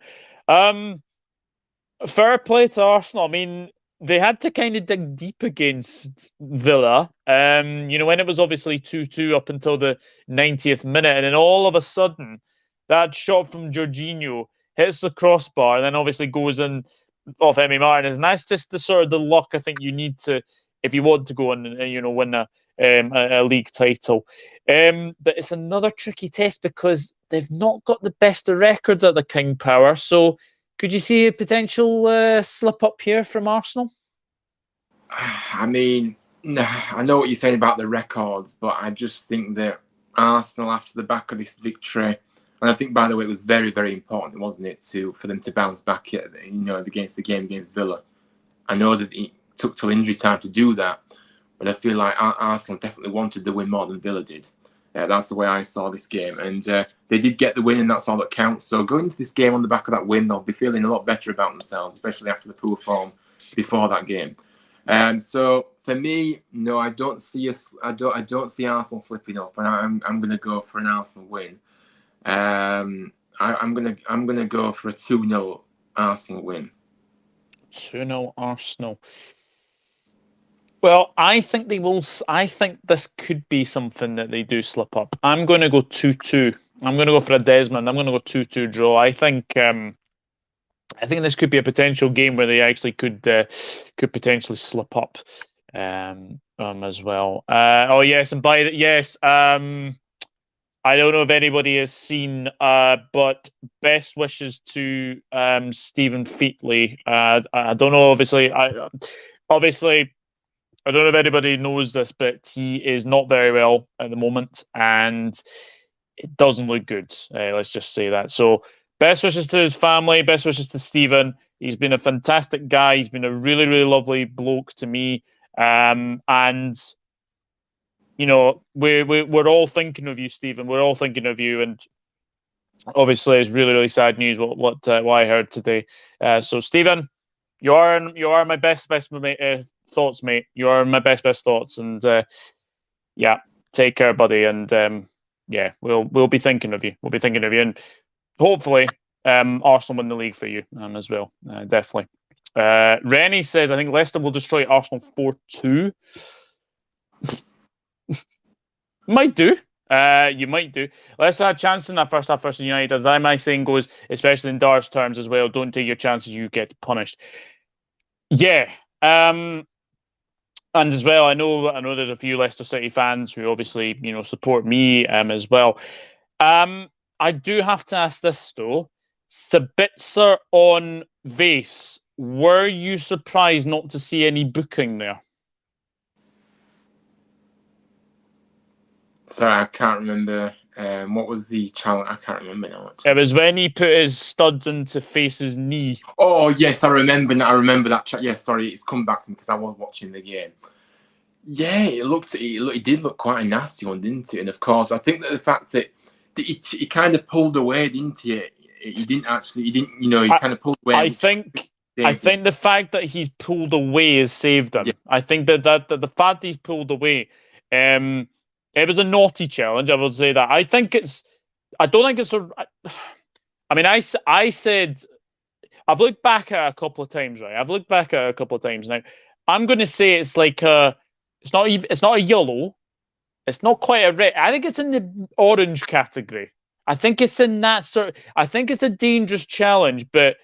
Speaker 1: Fair play to Arsenal. I mean, they had to kind of dig deep against Villa. When it was obviously 2-2 up until the 90th minute, and then all of a sudden, that shot from Jorginho hits the crossbar, and then obviously goes in off Emi Martinez, and that's just the sort of the luck I think you need to, if you want to go and win a league title. But it's another tricky test because they've not got the best of records at the King Power. So could you see a potential slip up here from Arsenal?
Speaker 2: I mean, I know what you're saying about the records, but I just think that Arsenal, after the back of this victory, and I think, by the way, it was very, very important, wasn't it, for them to bounce back, against the game against Villa. I know that it took till injury time to do that, but I feel like Arsenal definitely wanted the win more than Villa did. That's the way I saw this game, and they did get the win, and that's all that counts. So going into this game on the back of that win, they'll be feeling a lot better about themselves, especially after the poor form before that game. So for me, no, I don't see Arsenal slipping up, and I'm going to go for an Arsenal win. I'm gonna go for a 2-0 Arsenal win.
Speaker 1: 2-0 Arsenal. Well, I think they will. I think this could be something that they do slip up. I'm going to go 2-2. I'm going to go for a Desmond. I'm going to go 2-2 draw. I think this could be a potential game where they actually could potentially slip up as well. I don't know if anybody has seen, but best wishes to Stephen Featley. I don't know. Obviously, I don't know if anybody knows this, but he is not very well at the moment, and it doesn't look good. Let's just say that. So, best wishes to his family. Best wishes to Stephen. He's been a fantastic guy. He's been a really, really lovely bloke to me, and we're all thinking of you, Stephen. We're all thinking of you, and obviously, it's really, really sad news what I heard today. So, Stephen, you are my best thoughts, mate. You are my best thoughts, and take care, buddy. And we'll be thinking of you. We'll be thinking of you, and hopefully, Arsenal win the league for you as well. Definitely. Rennie says, I think Leicester will destroy Arsenal 4-2. Might do. You might do. Leicester had chances in that first half versus United. As my saying goes, especially in Dar's terms as well, don't take your chances, you get punished. Yeah. And as well, I know there's a few Leicester City fans who obviously, support me as well. I do have to ask this though. Sabitzer on Vase. Were you surprised not to see any booking there?
Speaker 2: Sorry, I can't remember. What was the challenge? I can't remember now. Actually.
Speaker 1: It was when he put his studs into Face's knee.
Speaker 2: Oh yes, I remember that. Yes, sorry, it's come back to me because I was watching the game. Yeah, it did look quite a nasty one, didn't it? And of course, I think that the fact that he kind of pulled away, didn't he? He kind of pulled away.
Speaker 1: I think I think the fact that he's pulled away has saved him.
Speaker 2: Yeah.
Speaker 1: I think that the fact that he's pulled away, it was a naughty challenge. I would say that. I think it's. I don't think it's a. I mean, I said. I've looked back at it a couple of times, right? I've looked back at it a couple of times now. I'm going to say it's like a. It's not even. It's not a yellow. It's not quite a red. I think it's in the orange category. I think it's in that sort. I think it's a dangerous challenge, but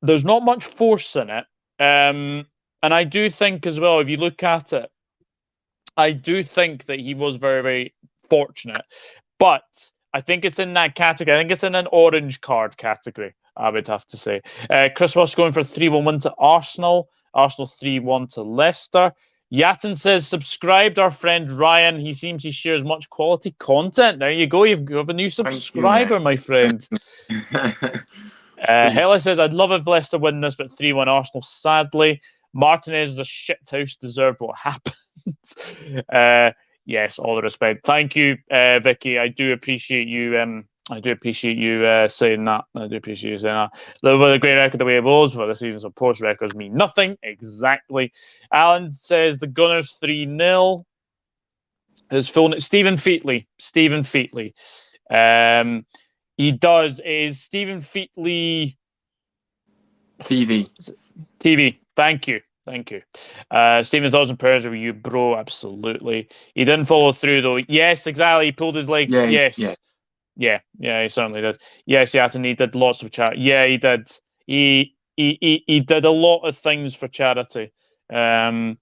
Speaker 1: there's not much force in it. And I do think as well, if you look at it, I do think that he was very, very fortunate. But I think it's in that category. I think it's in an orange card category, I would have to say. Chris Ross going for 3-1 win to Arsenal. Arsenal 3-1 to Leicester. Yatin says, subscribed our friend Ryan. He seems he shares much quality content. There you go. You have a new subscriber, my friend. Hella says, I'd love if Leicester win this, but 3-1 Arsenal, sadly. Martinez is a shit house, deserved what happened. Yes, all the respect. Thank you, Vicky. I do appreciate you. I do appreciate you saying that. I do appreciate you saying that. Liverpool a great record the way it was for the season, so post records mean nothing. Exactly. Alan says the Gunners 3-0. His full name, Stephen Featley. Stephen Featley. He does. Is Stephen Featley
Speaker 2: TV?
Speaker 1: TV. Thank you. Thank you. Stephen, thoughts and prayers with you, bro. Absolutely. He didn't follow through, though. Yes, exactly. He pulled his leg.
Speaker 2: Yeah,
Speaker 1: yes.
Speaker 2: Yeah.
Speaker 1: Yeah, he certainly did. Yes, Yatin, he did lots of charity. Yeah, he did. He did a lot of things for charity. And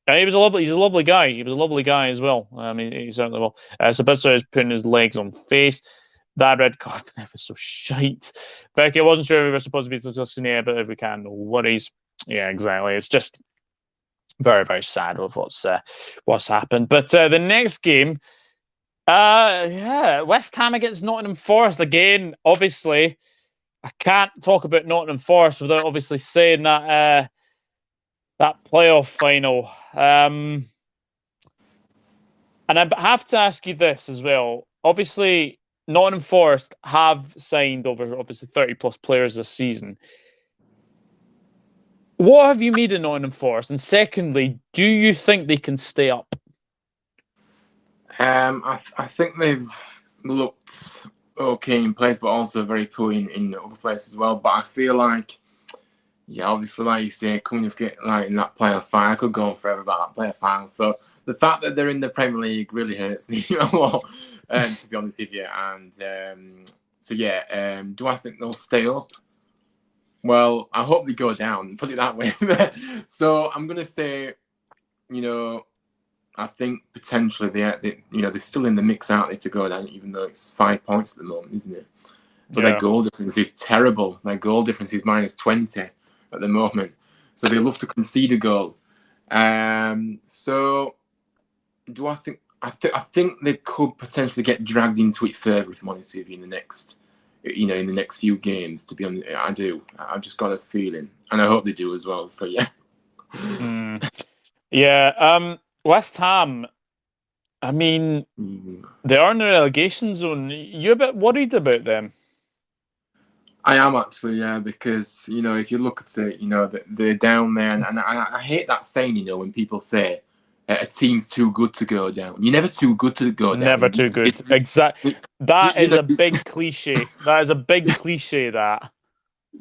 Speaker 1: he's a lovely guy. He was a lovely guy as well. I mean, he certainly will. Sabitzer is putting his legs on face. That red card was so shite. Becky, I wasn't sure if we were supposed to be discussing it, but if we can, no worries. Yeah, exactly. It's just very, very sad with what's happened. But the next game, West Ham against Nottingham Forest again. Obviously, I can't talk about Nottingham Forest without obviously saying that that playoff final. And I have to ask you this as well. Obviously, Nottingham Forest have signed over obviously 30 plus players this season. What have you made of Nottingham Forest? And secondly, do you think they can stay up?
Speaker 2: I think they've looked okay in place, but also very poor in other places as well. But I feel like, yeah, obviously, like you say, coming to get like in that playoff final, I could go on forever about that playoff final. So the fact that they're in the Premier League really hurts me a lot, to be honest with you. And do I think they'll stay up? Well, I hope they go down, put it that way. So I'm going to say, I think potentially they're still in the mix out there to go down, even though it's 5 points at the moment, isn't it? But their goal difference is terrible. Their goal difference is -20 at the moment. So they love to concede a goal. So do I think... I think they could potentially get dragged into it further, if I'm honest with you, in the next few games, to be honest. I do. I've just got a feeling. And I hope they do as well. So, yeah.
Speaker 1: Yeah. West Ham, I mean, they are in the relegation zone. You're a bit worried about them.
Speaker 2: I am actually, yeah, because, if you look at it, they're down there. And I hate that saying, when people say, a team's too good to go down. You're never too good to go down.
Speaker 1: Never too good. Exactly. That is a big cliche. That is a big cliche, that.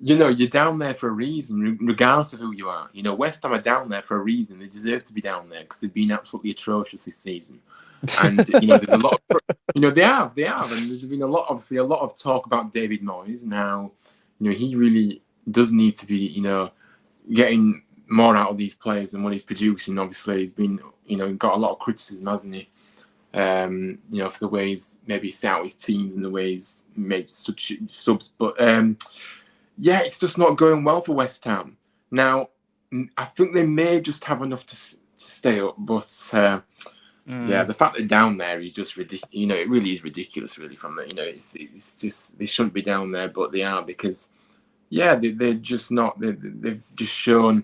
Speaker 2: You're down there for a reason, regardless of who you are. West Ham are down there for a reason. They deserve to be down there because they've been absolutely atrocious this season. And, there's a lot of... they have. And there's been a lot of talk about David Moyes and how, he really does need to be, getting more out of these players than what he's producing. Obviously, he's been, got a lot of criticism, hasn't he? For the ways maybe set out his teams and the ways made such subs. But it's just not going well for West Ham. Now, I think they may just have enough to stay up, but the fact they're down there is just ridiculous. It really is ridiculous, really. From the, it's just they shouldn't be down there, but they are because, they're just not. They've just shown,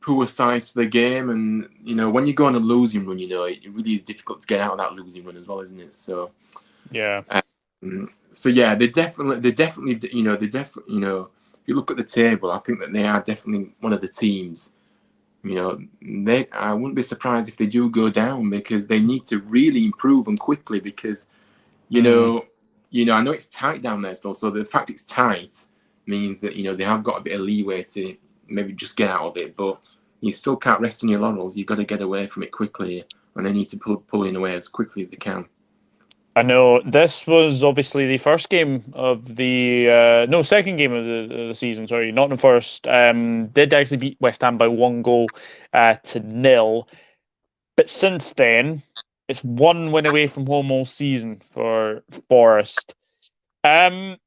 Speaker 2: poor sides to the game, and when you go on a losing run, it really is difficult to get out of that losing run as well, isn't it? So
Speaker 1: yeah.
Speaker 2: They definitely you look at the table, I think that they are definitely one of the teams. I wouldn't be surprised if they do go down, because they need to really improve and quickly, because I know it's tight down there still. So the fact it's tight means that they have got a bit of leeway to maybe just get out of it, but you still can't rest on your laurels. You've got to get away from it quickly, and they need to pull in away as quickly as they can.
Speaker 1: I know this was obviously the first game of the second game of the season. Sorry, Nottingham Forest did actually beat West Ham by 1-0 to 0, but since then it's 1 win away from home all season for Forest. I'm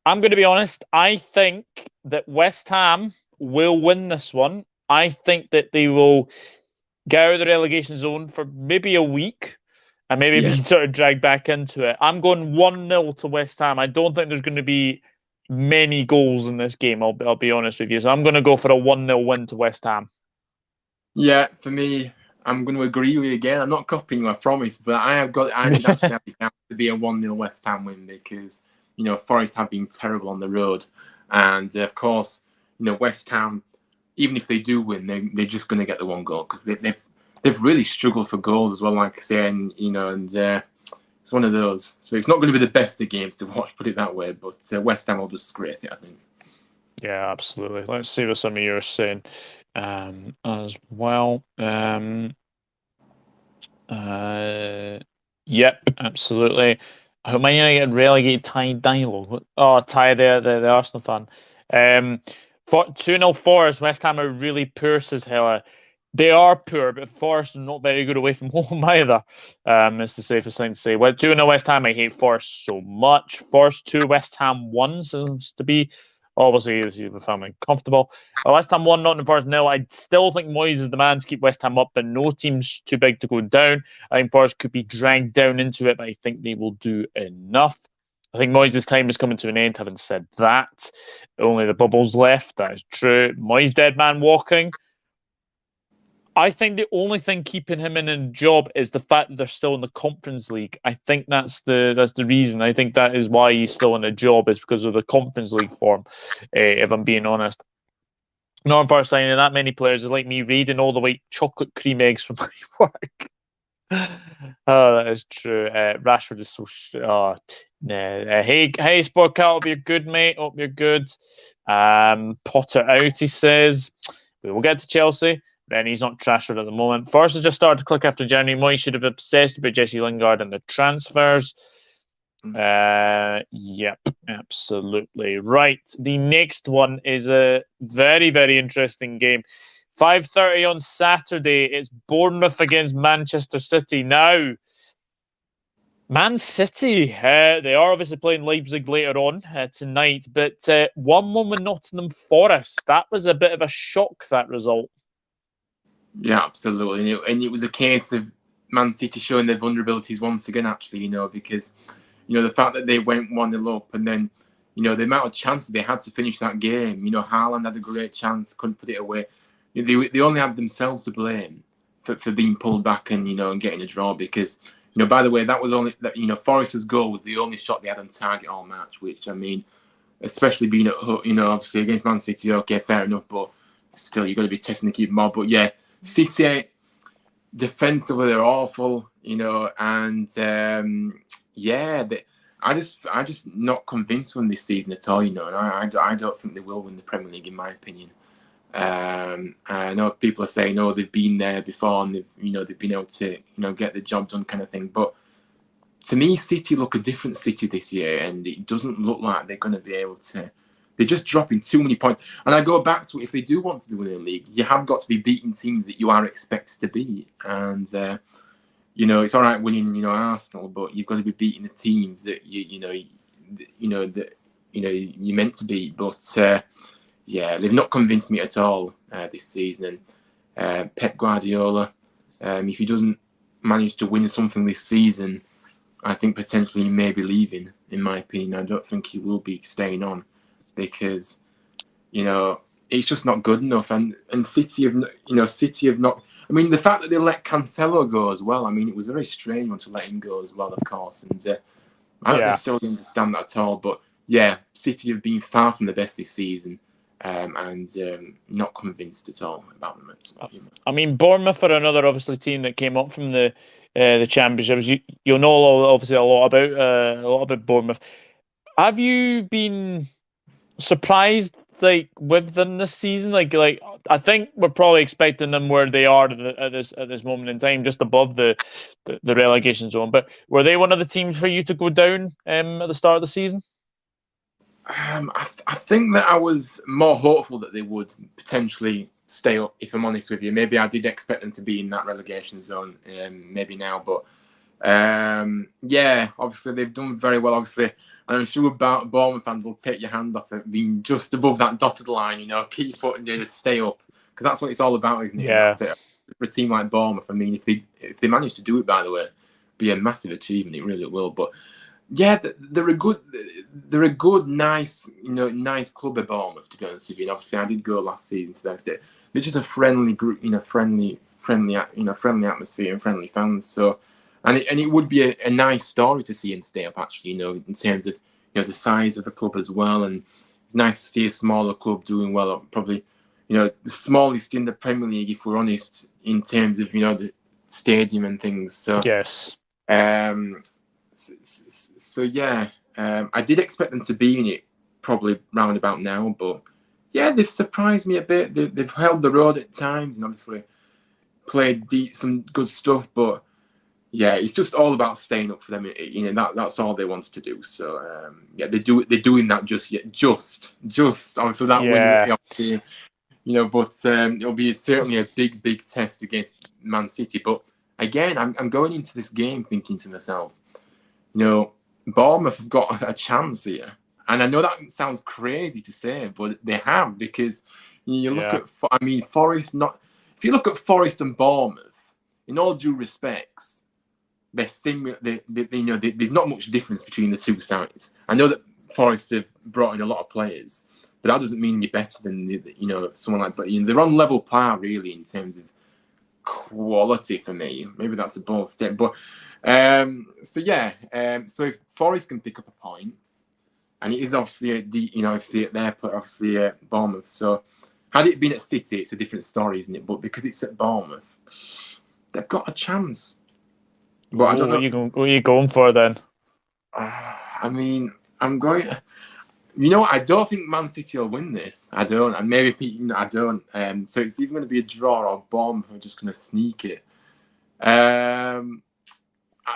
Speaker 1: going to be honest. I think that West Ham will win this one. I think that they will get out of the relegation zone for maybe a week and maybe be sort of dragged back into it. I'm going 1-0 to West Ham. I don't think there's going to be many goals in this game, I'll be honest with you. So I'm going to go for a 1-0 win to West Ham.
Speaker 2: Yeah, for me, I'm going to agree with you again. I'm not copying you, I promise, but I would actually have it to be a 1-0 West Ham win, because Forest have been terrible on the road, and of course West Ham, even if they do win, they're just going to get the 1 goal, because they've really struggled for goals as well, like I say, and it's one of those. So it's not going to be the best of games to watch, put it that way, but West Ham will just scrape it, I think.
Speaker 1: Yeah, absolutely. Let's see what some of you are saying as well. Yep, absolutely. I hope Man United get relegated. Ty dialogue. Oh, Ty, the Arsenal fan. 2-0 Forest. West Ham are really poor, says Hella. They are poor, but Forest are not very good away from home either. It's the safest thing to say. Well, 2-0 West Ham. I hate Forest so much. Forest 2, West Ham 1 seems to be. Obviously, this is becoming comfortable. West Ham 1, Nottingham Forest 0. I still think Moyes is the man to keep West Ham up, but no team's too big to go down. I think Forest could be dragged down into it, but I think they will do enough. I think Moyes' time is coming to an end. Having said that, only the bubbles left. That is true. Moyes dead man walking. I think the only thing keeping him in a job is the fact that they're still in the Conference League. I think that's the reason. I think that is why he's still in a job, is because of the Conference League form, if I'm being honest. Not for signing that many players is like me raiding all the white chocolate cream eggs from my work. Oh, that is true. Rashford is so... hey, Sport Cat, hope you're good, mate. Hope you're good. Potter out, he says. We will get to Chelsea. Then he's not Rashford at the moment. Forest has just started to click after January. Moyes should have obsessed about Jesse Lingard and the transfers. Yep, absolutely. Right. The next one is a very, very interesting game. 5:30 on Saturday. It's Bournemouth against Manchester City. Now, Man City, they are obviously playing Leipzig later on tonight, but 1-1 with Nottingham Forest. That was a bit of a shock, that result.
Speaker 2: Yeah, absolutely. And it was a case of Man City showing their vulnerabilities once again, actually, because, the fact that they went 1-0 up, and then, the amount of chances they had to finish that game. Haaland had a great chance, couldn't put it away. They only had themselves to blame for being pulled back and, and getting a draw, because, by the way, that was only, Forest's goal was the only shot they had on target all match, which, especially being at home, obviously against Man City, okay, fair enough, but still, you've got to be testing the keeper more. But yeah, City, defensively, they're awful, and I just not convinced from this season at all, and I don't think they will win the Premier League, in my opinion. I know people are saying, they've been there before and they've been able to, get the job done, kind of thing. But to me, City look a different City this year, and it doesn't look like they're going to be able to. They're just dropping too many points. And I go back to, if they do want to be winning the league, you have got to be beating teams that you are expected to beat. And it's all right winning, Arsenal, but you've got to be beating the teams that you're meant to beat. But they've not convinced me at all this season. And Pep Guardiola, if he doesn't manage to win something this season, I think potentially he may be leaving. In my opinion, I don't think he will be staying on, because it's just not good enough. And City have not. I mean, the fact that they let Cancelo go as well. I mean, it was a very strange one to let him go as well, of course. And I don't necessarily understand that at all. But yeah, City have been far from the best this season, and not convinced at all about them.
Speaker 1: I mean, Bournemouth are another obviously team that came up from the championships. You'll know obviously a lot about Bournemouth. Have you been surprised like with them this season? Like I think we're probably expecting them where they are at this moment in time, just above the relegation zone. But were they one of the teams for you to go down at the start of the season?
Speaker 2: I think that I was more hopeful that they would potentially stay up, if I'm honest with you. Maybe I did expect them to be in that relegation zone, maybe now. But yeah, obviously they've done very well, obviously. And I'm sure Bournemouth fans will take your hand off it being just above that dotted line, keep your foot and just stay up. Because that's what it's all about, isn't it?
Speaker 1: Yeah.
Speaker 2: For a team like Bournemouth, I mean, if they manage to do it, by the way, it'd be a massive achievement. It really will. But yeah, they're a good, nice, nice club at Bournemouth, to be honest with you. And obviously, I did go last season to their state. They're just a friendly group, friendly atmosphere and friendly fans. So, and it would be a nice story to see him stay up, actually, in terms of the size of the club as well. And it's nice to see a smaller club doing well. Probably, the smallest in the Premier League, if we're honest, in terms of the stadium and things. So
Speaker 1: yes.
Speaker 2: So yeah, I did expect them to be in it probably round about now, but yeah, they've surprised me a bit. They've held the road at times and obviously played some good stuff, but yeah, it's just all about staying up for them. That's all they wanted to do. So yeah, they're doing that just obviously that win. But it'll be certainly a big test against Man City. But again, I'm going into this game thinking to myself, Bournemouth have got a chance here. And I know that sounds crazy to say, but they have, because you look at, Forest, if you look at Forest and Bournemouth, in all due respects, they're similar. There's not much difference between the two sides. I know that Forest have brought in a lot of players, but that doesn't mean you're better than someone like. But they're on level par really in terms of quality for me. Maybe that's a bold step, but so if Forest can pick up a point, and it is obviously obviously at their point, obviously at Bournemouth. So had it been at City, it's a different story, isn't it? But because it's at Bournemouth, they've got a chance. But I don't know.
Speaker 1: What are you going for then?
Speaker 2: I'm going. I don't think Man City will win this. I don't, and maybe I don't. So it's either going to be a draw or Bournemouth are just going to sneak it.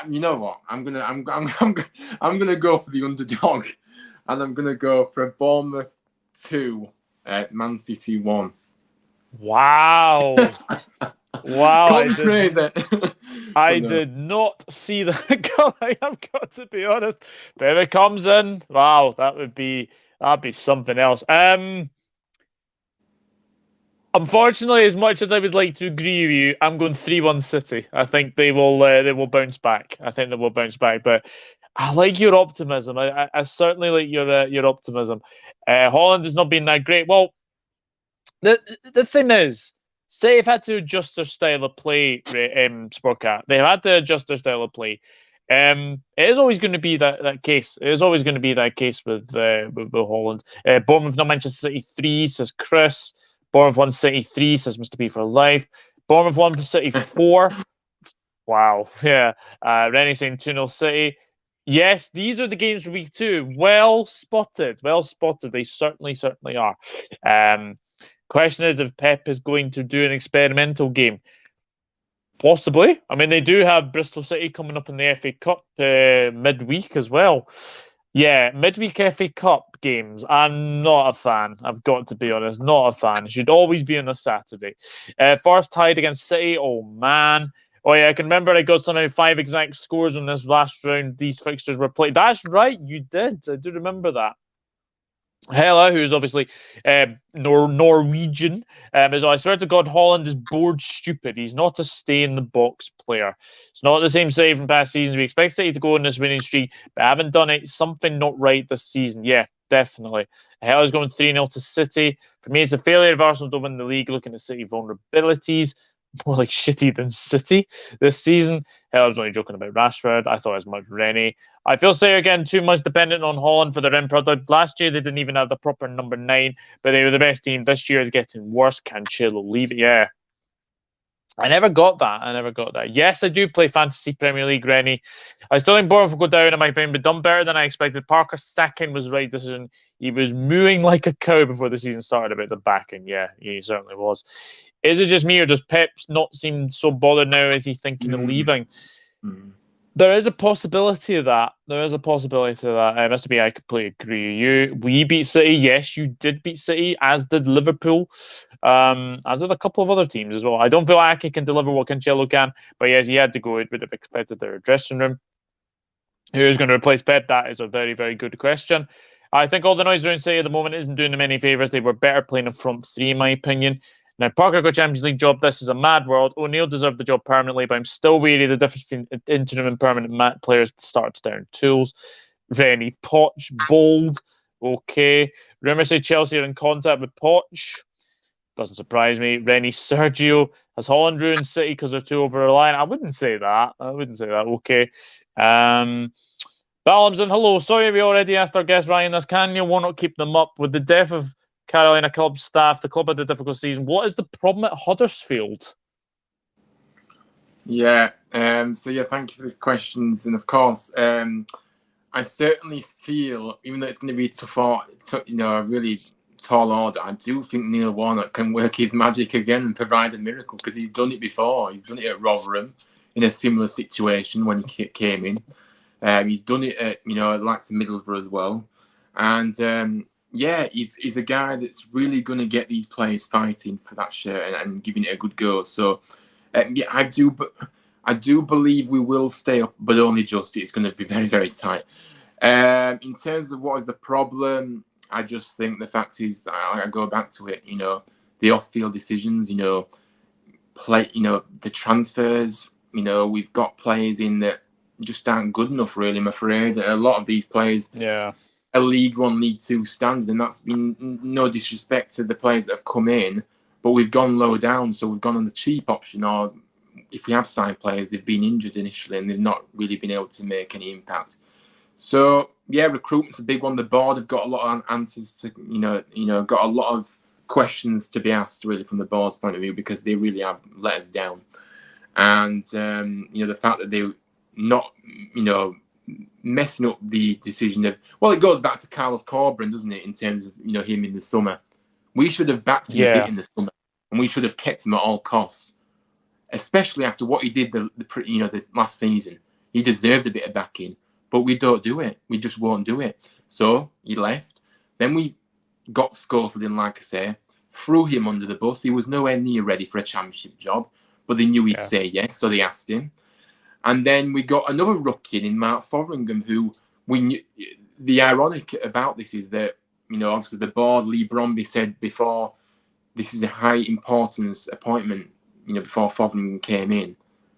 Speaker 2: You know what? I'm gonna go for the underdog, and I'm gonna go for a Bournemouth 2, Man City 1.
Speaker 1: Wow. Wow.
Speaker 2: Call me crazy.
Speaker 1: I did not see that coming. I've got to be honest. But if it comes in, wow, that'd be something else. Unfortunately, as much as I would like to agree with you, I'm going 3-1 City. I think they will bounce back. But I like your optimism. I certainly like your optimism. Holland has not been that great. Well, the thing is, City have had to adjust their style of play, Sportcat. They've had to adjust their style of play. It is always going to be that case. It is always going to be that case with Holland. Bournemouth not Manchester City 3, says Chris. Bournemouth 1 City 3, says Mr. P for life. Bournemouth 1 for City 4. Wow. Yeah. Rennie saying 2-0 City. Yes, these are the games for week 2. Well spotted. They certainly are. Question is if Pep is going to do an experimental game. Possibly. I mean, they do have Bristol City coming up in the FA Cup midweek as well. Yeah, midweek FA Cup games. I'm not a fan. I've got to be honest. Not a fan. It should always be on a Saturday. Forest tied against City. Oh, man. Oh, yeah, I can remember I got somehow 5 exact scores on this last round. These fixtures were played. That's right. You did. I do remember that. Hella, who's obviously Norwegian, is, I swear to God, Holland is bored stupid. He's not a stay-in-the-box player. It's not the same save from past seasons. We expect City to go on this winning streak, but haven't done it. Something not right this season. Yeah, definitely. Hella's going 3-0 to City. For me, it's a failure of Arsenal to win the league, looking at City vulnerabilities. more like shitty than City this season. Hell, I was only joking about Rashford. I thought as much Rennie. I feel City are getting too much dependent on Holland for their end product. Last year, they didn't even have the proper number 9, but they were the best team. This year is getting worse. Cancelo, leave it. Yeah. I never got that. I never got that. Yes, I do play Fantasy Premier League, Rennie. I still think Bournemouth will go down in my opinion, but done better than I expected. Parker sacking was the right decision. He was mooing like a cow before the season started about the backing. Yeah, he certainly was. Is it just me, or does Pep not seem so bothered now? Is he thinking of leaving? There is a possibility of that. There is a possibility of that. Mr. B, I completely agree with you. We beat City. Yes, you did beat City, as did Liverpool, as did a couple of other teams as well. I don't feel Ake can deliver what Cancelo can, but yes, he had to go. It would have expected their dressing room. Who is going to replace Pep? That is a very, very good question. I think all the noise around City at the moment isn't doing them any favours. They were better playing in front three, in my opinion. Now, Parker got Champions League job. This is a mad world. O'Neill deserved the job permanently, but I'm still wary of the difference between interim and permanent players start to down tools. Rennie, Poch, bold. Okay. Rumours say Chelsea are in contact with Poch. Doesn't surprise me. Rennie, Sergio. Has Holland ruined City because they're too over-reliant? I wouldn't say that. Okay. Ballums and hello. Sorry, we already asked our guest Ryan this. Can you not keep them up with the death of Carolina club staff? The club had a difficult season. What is the problem at Huddersfield?
Speaker 2: Yeah. Thank you for these questions, and of course, I certainly feel, even though it's going to be a really tall order, I do think Neil Warnock can work his magic again and provide a miracle, because he's done it before. He's done it at Rotherham in a similar situation when he came in. He's done it at likes of Middlesbrough as well, and he's a guy that's really going to get these players fighting for that shirt and giving it a good go. So I do believe we will stay up, but only just. It's going to be very, very tight. In terms of what is the problem, I just think the fact is that I go back to it. The off-field decisions. The transfers. We've got players in that just aren't good enough, really. I'm afraid a lot of these players, are League One, League Two standards, and that's been no disrespect to the players that have come in, but we've gone low down, so we've gone on the cheap option, or if we have signed players, they've been injured initially and they've not really been able to make any impact. So yeah, recruitment's a big one. The board have got a lot of answers to, got a lot of questions to be asked, really, from the board's point of view, because they really have let us down. And the fact that they not messing up the decision of, it goes back to Carlos Corberán, doesn't it, in terms of him in the summer. We should have backed him a bit in the summer, and we should have kept him at all costs, especially after what he did this last season. He deserved a bit of backing, but we don't do it. We just won't do it. So he left. Then we got Schofield in, like I say, threw him under the bus. He was nowhere near ready for a championship job, but they knew he'd say yes, so they asked him. And then we got another rookie in Mark Fotheringham, who we knew. The ironic about this is that, obviously the board, Lee Bromby said before, this is a high importance appointment, before Fotheringham came in.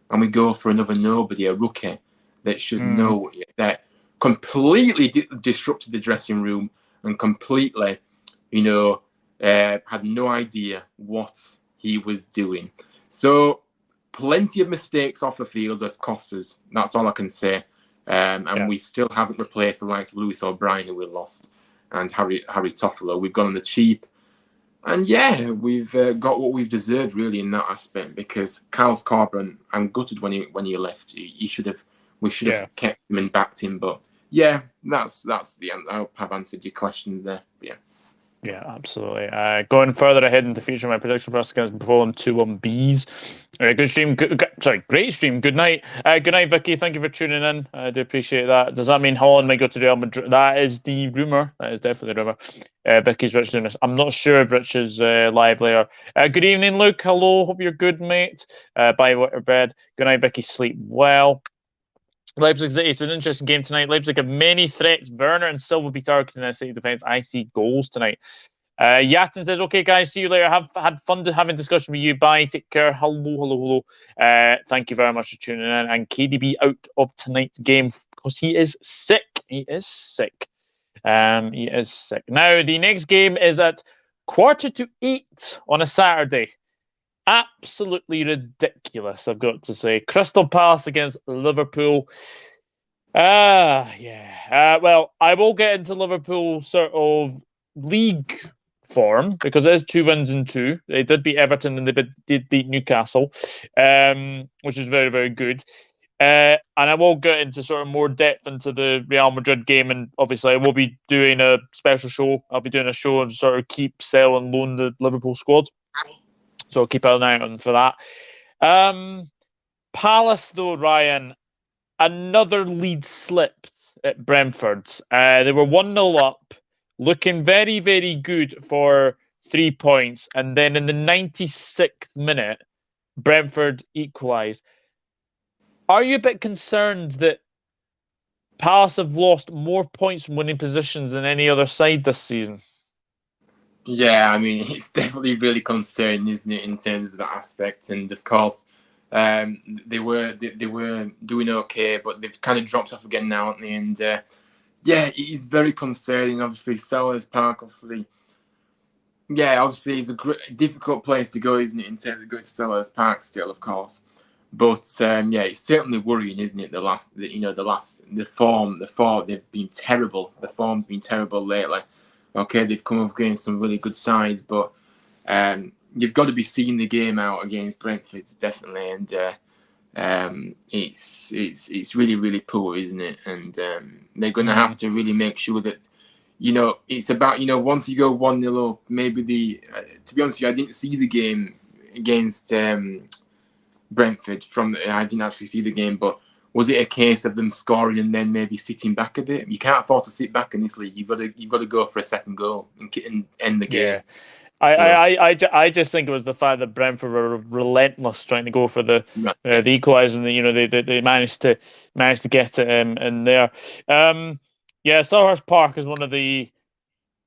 Speaker 2: And we go for another nobody, a rookie that should know, that completely disrupted the dressing room and completely, had no idea what he was doing. So plenty of mistakes off the field have cost us. That's all I can say. And we still haven't replaced the likes of Lewis O'Brien, who we lost, and Harry Toffolo. We've gone on the cheap. And we've got what we've deserved, really, in that aspect, because Carlos Corberán, I'm gutted when he left. We should have kept him and backed him. But that's the end. I hope I've answered your questions there.
Speaker 1: Yeah, absolutely. Going further ahead in the future, my prediction for us against Fulham 2-1 Bees. Good stream. Great stream. Good night. Good night, Vicky. Thank you for tuning in. I do appreciate that. Does that mean Holland might go to Real Madrid? That is the rumour. That is definitely the rumour. Vicky's Rich doing this. I'm not sure if Rich is live later. Good evening, Luke. Hello. Hope you're good, mate. Bye, bed. Good night, Vicky. Sleep well. Leipzig City, it's an interesting game tonight. Leipzig have many threats. Werner and Silva will be targeting the City defence. I see goals tonight. Yatin says, okay, guys, see you later. Have had fun having discussion with you. Bye. Take care. Hello. Thank you very much for tuning in. And KDB out of tonight's game because he is sick. He is sick. Now, the next game is at 7:45 on a Saturday. Absolutely ridiculous, I've got to say. Crystal Palace against Liverpool. Well, I will get into Liverpool's sort of league form because there's 2 wins and two. They did beat Everton and did beat Newcastle, which is very, very good. And I will get into sort of more depth into the Real Madrid game, and obviously I will be doing a special show. I'll be doing a show and sort of keep, sell, and loan the Liverpool squad. So I'll keep an eye on for that. Palace, though, Ryan, another lead slipped at Brentford. They were 1-0 up, looking very, very good for 3 points. And then in the 96th minute, Brentford equalised. Are you a bit concerned that Palace have lost more points from winning positions than any other side this season?
Speaker 2: Yeah, I mean, it's definitely really concerning, isn't it, in terms of that aspect? And of course, they were doing okay, but they've kind of dropped off again now, haven't they? And yeah, it is very concerning. Obviously, Selhurst Park, obviously it's a difficult place to go, isn't it, in terms of going to Selhurst Park still, of course. But yeah, it's certainly worrying, isn't it? The form they've been terrible. The form's been terrible lately. Okay, they've come up against some really good sides, but you've got to be seeing the game out against Brentford, definitely. And it's really, really poor, isn't it? And they're going to have to really make sure that, it's about, once you go 1-0 up, maybe to be honest with you, I didn't see the game against Brentford I didn't actually see the game, but was it a case of them scoring and then maybe sitting back a bit? You can't afford to sit back in this league. You've got to go for a second goal and end the game.
Speaker 1: Yeah. I just think it was the fact that Brentford were relentless trying to go for the equaliser, and they managed to get it in there. Selhurst Park is one of the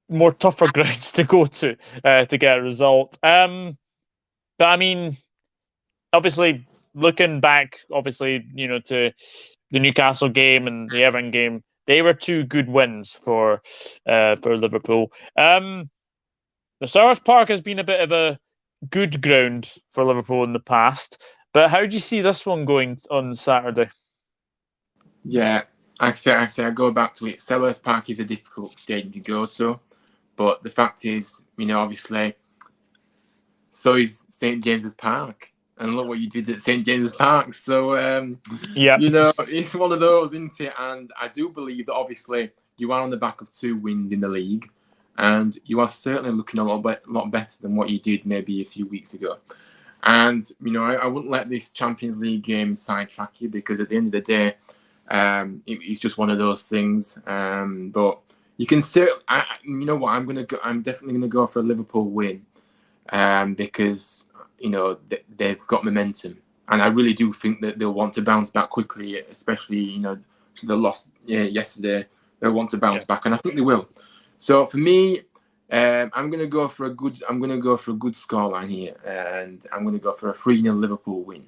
Speaker 1: more tougher grounds to go to get a result. But I mean, obviously looking back, to the Newcastle game and the Everton game, they were 2 good wins for Liverpool. The Selhurst Park has been a bit of a good ground for Liverpool in the past, but how do you see this one going on Saturday?
Speaker 2: Yeah, I go back to it. Selhurst Park is a difficult stadium to go to, but the fact is, obviously, so is St James's Park. And look what you did at St James's Park. So, it's one of those, isn't it? And I do believe that obviously you are on the back of 2 wins in the league, and you are certainly looking a lot better than what you did maybe a few weeks ago. And I wouldn't let this Champions League game sidetrack you, because at the end of the day, it's just one of those things. But you can certainly, I'm definitely gonna go for a Liverpool win, because they've got momentum, and I really do think that they'll want to bounce back quickly, especially the loss yesterday. They'll want to bounce back, and I think they will. So for me, I'm going to go for a good scoreline here, and I'm going to go for a 3-0 Liverpool win.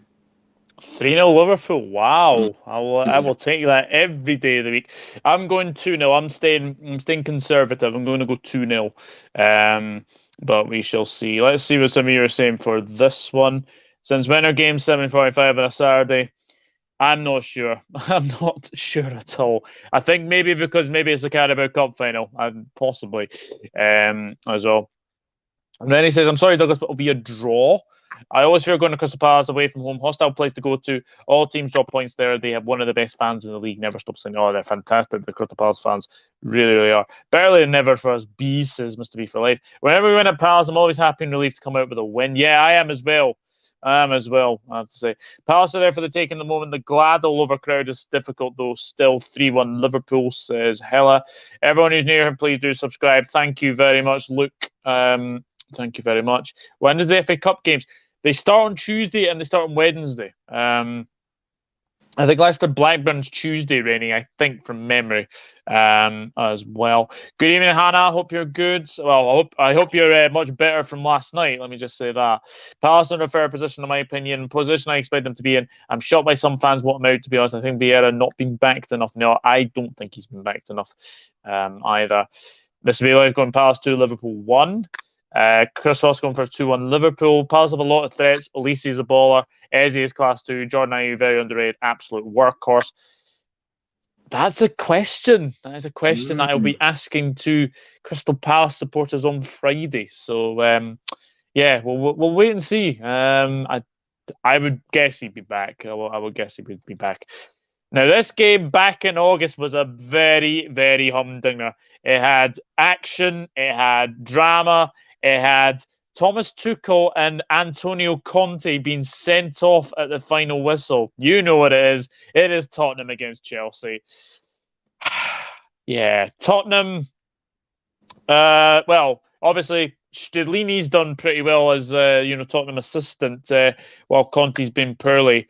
Speaker 1: 3-0 Liverpool. Wow. I will take that every day of the week. I'm going 2-0. I'm staying conservative. I'm going to go 2-0. But we shall see. Let's see what some of you are saying for this one. Since when are games 7:45 on a Saturday? I'm not sure. I'm not sure at all. I think maybe because it's the Carabao Cup final, possibly as well. And then he says, I'm sorry, Douglas, but it'll be a draw. I always fear going to Crystal Palace away from home. Hostile place to go to. All teams drop points there. They have one of the best fans in the league. Never stop saying, oh, they're fantastic. The Crystal Palace fans really, really are. Barely than never for us. Bees, says Mr. B for life. Whenever we win at Palace, I'm always happy and relieved to come out with a win. Yeah, I am as well. I have to say. Palace are there for the taking the moment. The Gladle overcrowd is difficult, though. Still 3-1 Liverpool, says Hella. Everyone who's new here, please do subscribe. Thank you very much, Luke. Thank you very much. When does the FA Cup games? They start on Tuesday and they start on Wednesday. I think Leicester Blackburn's Tuesday, Rennie, I think, from memory, as well. Good evening, Hannah. Hope you're good. Well, I hope you're much better from last night. Let me just say that. Palace in a fair position, in my opinion. Position I expect them to be in. I'm shocked by some fans want him out, to be honest. I think Vieira not been backed enough. No, I don't think he's been backed enough either. Mr. Vieira is going Palace 2, Liverpool 1. Chris Ross going for 2-1 Liverpool. Palace have a lot of threats. Olise is a baller. Eze is class 2. Jordan Ayew, very underrated. Absolute workhorse. That's a question. That is a question that I'll be asking to Crystal Palace supporters on Friday. So, yeah, we'll wait and see. I would guess he'd be back. I would guess he would be back. Now, this game back in August was a very, very humdinger. It had action, it had drama, it had Thomas Tuchel and Antonio Conte being sent off at the final whistle. You know what it is. It is Tottenham against Chelsea. Yeah, Tottenham. Well, obviously, Sterlini's done pretty well as Tottenham assistant, while Conte's been poorly.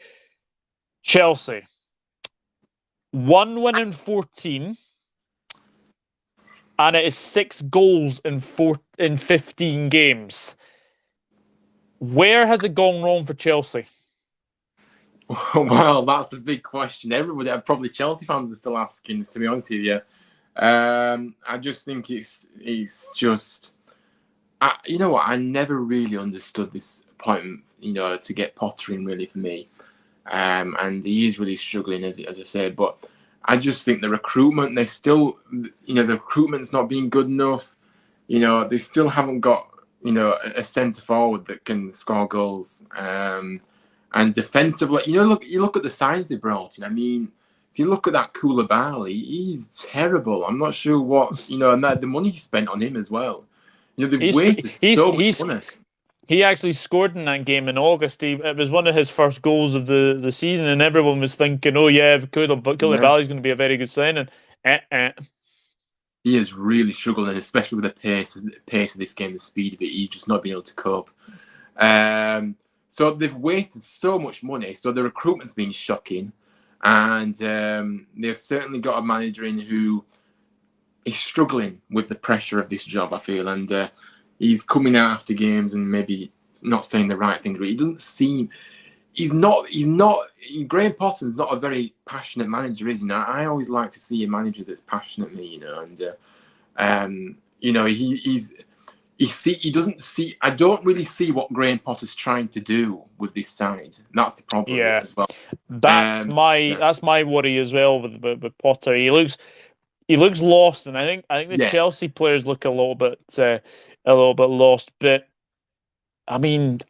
Speaker 1: Chelsea, 1 win in 14, and it is 6 goals in 15 games. Where has it gone wrong for Chelsea?
Speaker 2: Well, that's the big question. Everybody, probably Chelsea fans, are still asking. To be honest with you, I just think it's just. You know what? I never really understood this appointment. To get Potter in, really, for me, and he is really struggling, as I said. But I just think the recruitment, they still, the recruitment's not being good enough. They still haven't got, a centre forward that can score goals. And defensively, you look at the signs they brought in. I mean, if you look at that Koulibaly, he's terrible. I'm not sure what, and the money he spent on him as well. They've wasted so much money.
Speaker 1: He actually scored in that game in August. It was one of his first goals of the season, and everyone was thinking, "Oh yeah, Koulibaly's going to be a very good signing."
Speaker 2: He is really struggling, especially with the pace of this game, the speed of it. He's just not being able to cope. So they've wasted so much money. So the recruitment's been shocking, and they've certainly got a manager in who is struggling with the pressure of this job, I feel, and he's coming out after games and maybe not saying the right things. But he doesn't seem. He's not. Graham Potter's not a very passionate manager, is he? I always like to see a manager that's passionate, and he doesn't see. I don't really see what Graham Potter's trying to do with this side. That's the problem as well.
Speaker 1: That's my worry as well with Potter. He looks lost, and I think the Chelsea players look a little bit lost. But I mean,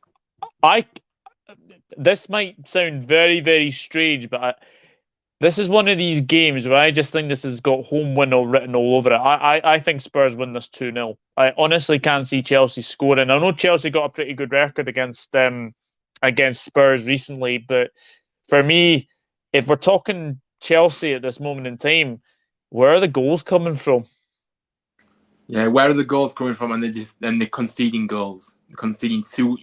Speaker 1: this might sound very, very strange, but this is one of these games where I just think this has got home win written all over it. I think Spurs win this 2-0. I honestly can't see Chelsea scoring. I know Chelsea got a pretty good record against Spurs recently, but for me, if we're talking Chelsea at this moment in time, where are the goals coming from?
Speaker 2: Yeah, where are the goals coming from? And they're conceding goals, conceding two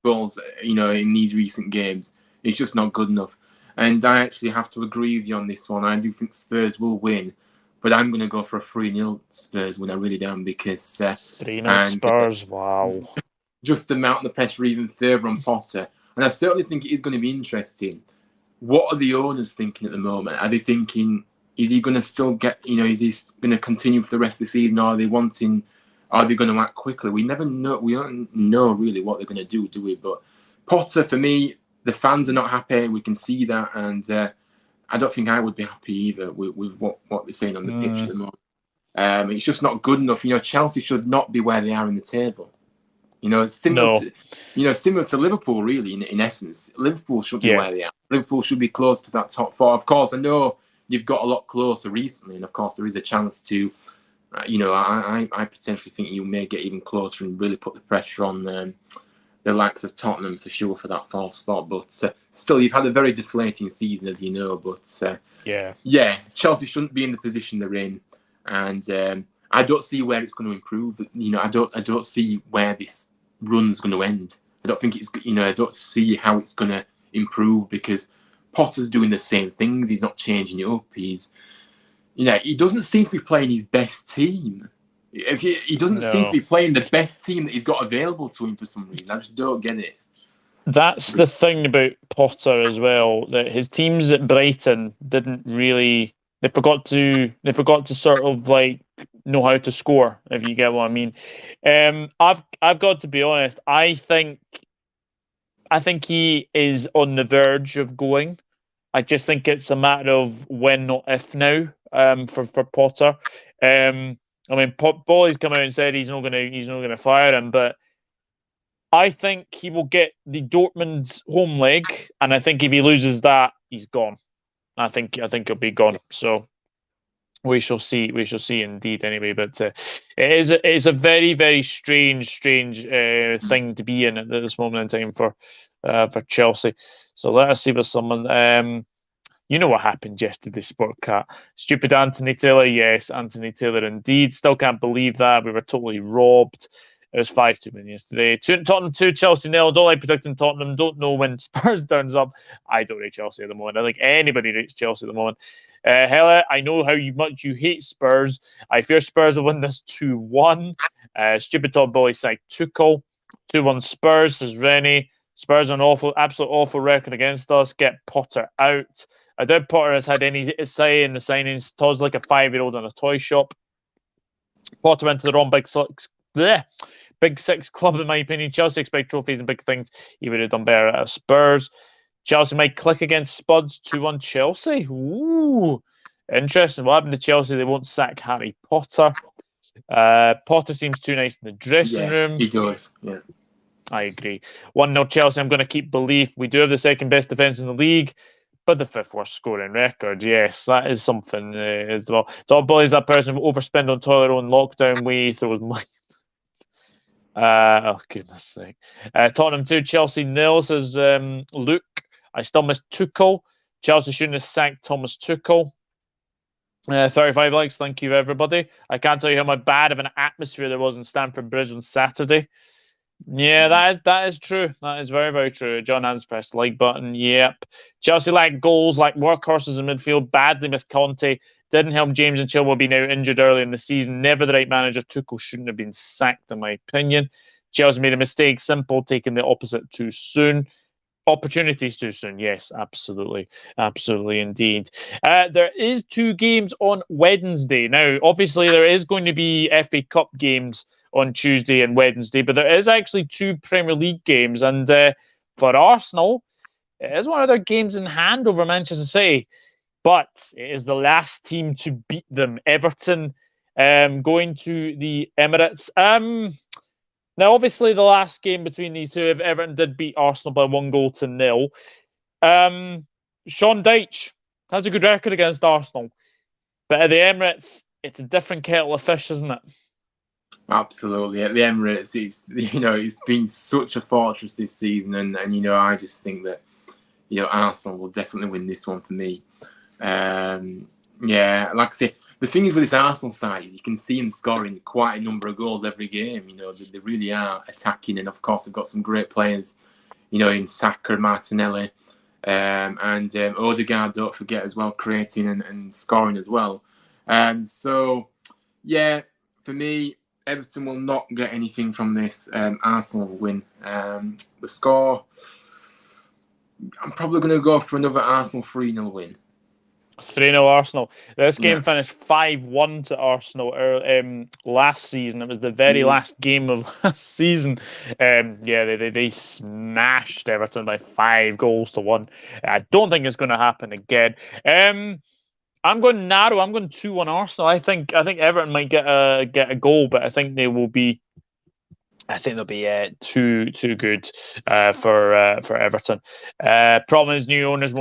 Speaker 2: goals, in these recent games. It's just not good enough. And I actually have to agree with you on this one. I do think Spurs will win, but I'm going to go for a 3-0 Spurs win. I really do, because
Speaker 1: 3-0 Spurs, wow.
Speaker 2: Just to mount the pressure even further on Potter. And I certainly think it is going to be interesting. What are the owners thinking at the moment? Are they thinking, is he going to still get, is he going to continue for the rest of the season? Or are they going to act quickly? We never know. We don't know really what they're going to do we? But Potter, for me, the fans are not happy. We can see that. And I don't think I would be happy either with what they're saying on the pitch at the moment. It's just not good enough. Chelsea should not be where they are in the table. Similar to Liverpool, really, in essence. Liverpool should be where they are. Liverpool should be close to that top 4. Of course, I know you've got a lot closer recently, and of course there is a chance to, I potentially think you may get even closer and really put the pressure on the likes of Tottenham for sure for that 4th spot. But still, you've had a very deflating season, as you know. But Chelsea shouldn't be in the position they're in, and I don't see where it's going to improve. I don't see where this run's going to end. I don't think it's. I don't see how it's going to improve, because Potter's doing the same things. He's not changing it up. He doesn't seem to be playing his best team. He doesn't seem to be playing the best team that he's got available to him for some reason. I just don't get it.
Speaker 1: That's the thing about Potter as well, that his teams at Brighton didn't really They forgot to sort of like know how to score, if you get what I mean. I've got to be honest. I think he is on the verge of going. I just think it's a matter of when, not if now. For Potter. I mean, Bolly's come out and said he's not gonna fire him, but I think he will get the Dortmund home leg, and I think if he loses that, he's gone. I think he'll be gone. So we shall see. We shall see indeed. Anyway, but it is a very very strange thing to be in at this moment in time for Chelsea. So let us see what someone. You know what happened yesterday, Sport Cat. Stupid Anthony Taylor, yes, Anthony Taylor indeed. Still can't believe that. We were totally robbed. It was 5-2 win yesterday. Tottenham 2, Chelsea 0. Don't like predicting Tottenham. Don't know when Spurs turns up. I don't rate Chelsea at the moment. I think anybody rates Chelsea at the moment. Hella, I know how much you hate Spurs. I fear Spurs will win this 2-1. Stupid Top Boy side Tuchel. 2-1 Spurs, says Rennie. Spurs are an absolute awful record against us. Get Potter out. I doubt Potter has had any say in the signings. Todd's like a 5-year-old in a toy shop. Potter went to the wrong Big Six club, in my opinion. Chelsea expect trophies and big things. He would have done better at Spurs. Chelsea might click against Spuds. 2-1 Chelsea. Ooh, interesting. What happened to Chelsea? They won't sack Harry Potter. Potter seems too nice in the dressing room.
Speaker 2: He does. Yeah,
Speaker 1: I agree. 1-0 Chelsea. I'm going to keep belief. We do have the second best defence in the league, but the fifth worst scoring record. Yes, that is something as well. Top Boy is that person who overspend on toilet on lockdown way, throws money. Oh goodness sake. Tottenham 2, Chelsea 0, says Luke. I still miss Tuchel. Chelsea shouldn't have sacked Thomas Tuchel. 35 likes, thank you everybody. I can't tell you how bad of an atmosphere there was in Stamford Bridge on Saturday. Yeah, that is true. That is very, very true. John Hans pressed the like button. Yep. Chelsea lack goals, like workhorses in midfield. Badly missed Conte. Didn't help James and Chilwell being out injured early in the season. Never the right manager. Tuchel shouldn't have been sacked, in my opinion. Chelsea made a mistake. Simple, taking the opposite too soon. Opportunities too soon. Yes, absolutely. Absolutely indeed. There is 2 games on Wednesday. Now, obviously, there is going to be FA Cup games on Tuesday and Wednesday, but there is actually 2 Premier League games. And for Arsenal, it is one of their games in hand over Manchester City. But it is the last team to beat them. Everton going to the Emirates. Now, obviously, the last game between these two, Everton did beat Arsenal by 1-0. Sean Dyche has a good record against Arsenal. But at the Emirates, it's a different kettle of fish, isn't it?
Speaker 2: Absolutely. At the Emirates, it's been such a fortress this season. And I just think that, Arsenal will definitely win this one for me. Yeah, like I say, the thing is with this Arsenal side is you can see them scoring quite a number of goals every game. They really are attacking, and of course they've got some great players, in Saka, Martinelli, and Odegaard. Don't forget as well, creating and scoring as well. So yeah, for me, Everton will not get anything from this. Arsenal will win. The score, I'm probably going to go for another Arsenal 3-0 win.
Speaker 1: 3-0 Arsenal. This game finished 5-1 to Arsenal last season. It was the very last game of last season. They smashed Everton by 5-1. I don't think it's going to happen again. I'm going narrow. I'm going 2-1 Arsenal. I think Everton might get a goal, but I think they will be. I think they'll be too good for Everton. Problem is, new owners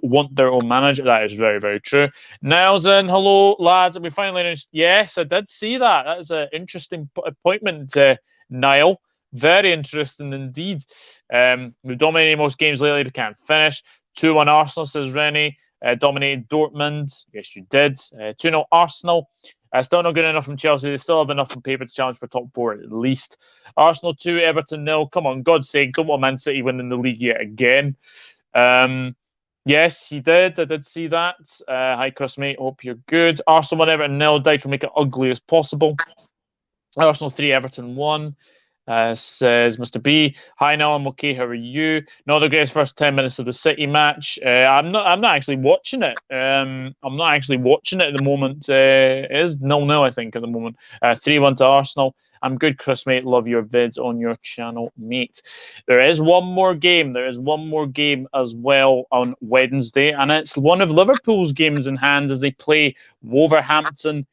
Speaker 1: want their own manager. That is very, very true. Niles in, hello, lads. We finally announced. Yes, I did see that. That is an interesting appointment, Niall. Very interesting indeed. We've dominated most games lately, but can't finish. 2-1 Arsenal, says Rennie. Dominated Dortmund. Yes, you did. 2-0 Arsenal. Still not good enough from Chelsea. They still have enough on paper to challenge for top 4 at least. Arsenal 2, Everton 0. Come on, God's sake, don't want Man City winning the league yet again. Yes, he did. I did see that. Hi, Chris, mate. Hope you're good. Arsenal 1, Everton 0. Dyche will make it ugly as possible. Arsenal 3, Everton 1. Says Mr. B. Hi, now I'm okay. How are you? Not the greatest first 10 minutes of the City match. I'm not. I'm not actually watching it. I'm not actually watching it at the moment. It is 0-0, I think, at the moment. 3-1 to Arsenal. I'm good, Chris, mate. Love your vids on your channel, mate. There is one more game. There is one more game as well on Wednesday, and it's one of Liverpool's games in hand as they play Wolverhampton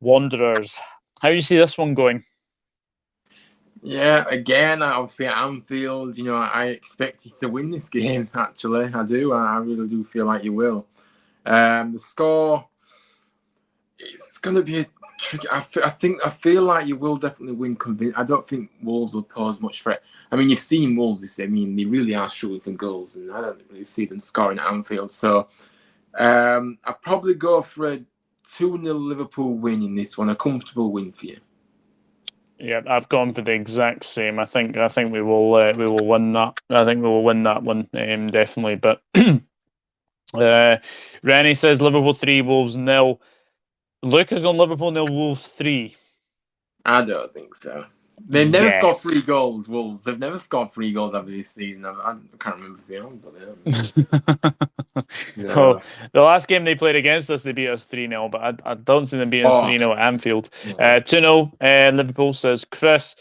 Speaker 1: Wanderers. How do you see this one going?
Speaker 2: Yeah, again, obviously at Anfield, I expect you to win this game, actually. I do. I really do feel like you will. The score, it's going to be a tricky. I feel like you will definitely win. I don't think Wolves will pose much threat. I mean, you've seen Wolves this. I mean, they really are struggling for goals, and I don't really see them scoring at Anfield. So I'll probably go for a 2-0 Liverpool win in this one, a comfortable win for you.
Speaker 1: Yeah, I've gone for the exact same. I think we will win that. I think we will win that one definitely. But Rennie says Liverpool 3, Wolves 0. Luke has gone Liverpool 0, Wolves 3.
Speaker 2: I don't think so. They've never scored 3 goals, Wolves. They've never scored 3 goals after this season. I can't remember if they have, but yeah.
Speaker 1: Oh, the last game they played against us, they beat us 3-0, but I don't see them beating us 3-0 at Anfield. 2-0 Liverpool, says Chris.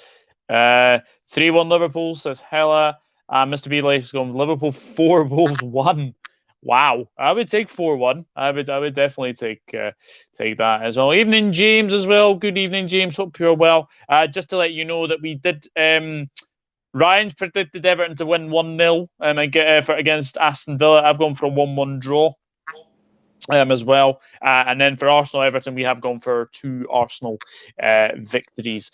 Speaker 1: 3-1 Liverpool, says Hella. Mr. B Life's going Liverpool 4, Wolves 1. Wow, I would take 4-1. I would definitely take that as well. Evening, James, as well. Good evening, James. Hope you're well. Just to let you know that we did. Ryan's predicted Everton to win 1-0 against Aston Villa. I've gone for a 1-1 draw as well. And then for Arsenal Everton, we have gone for 2 Arsenal victories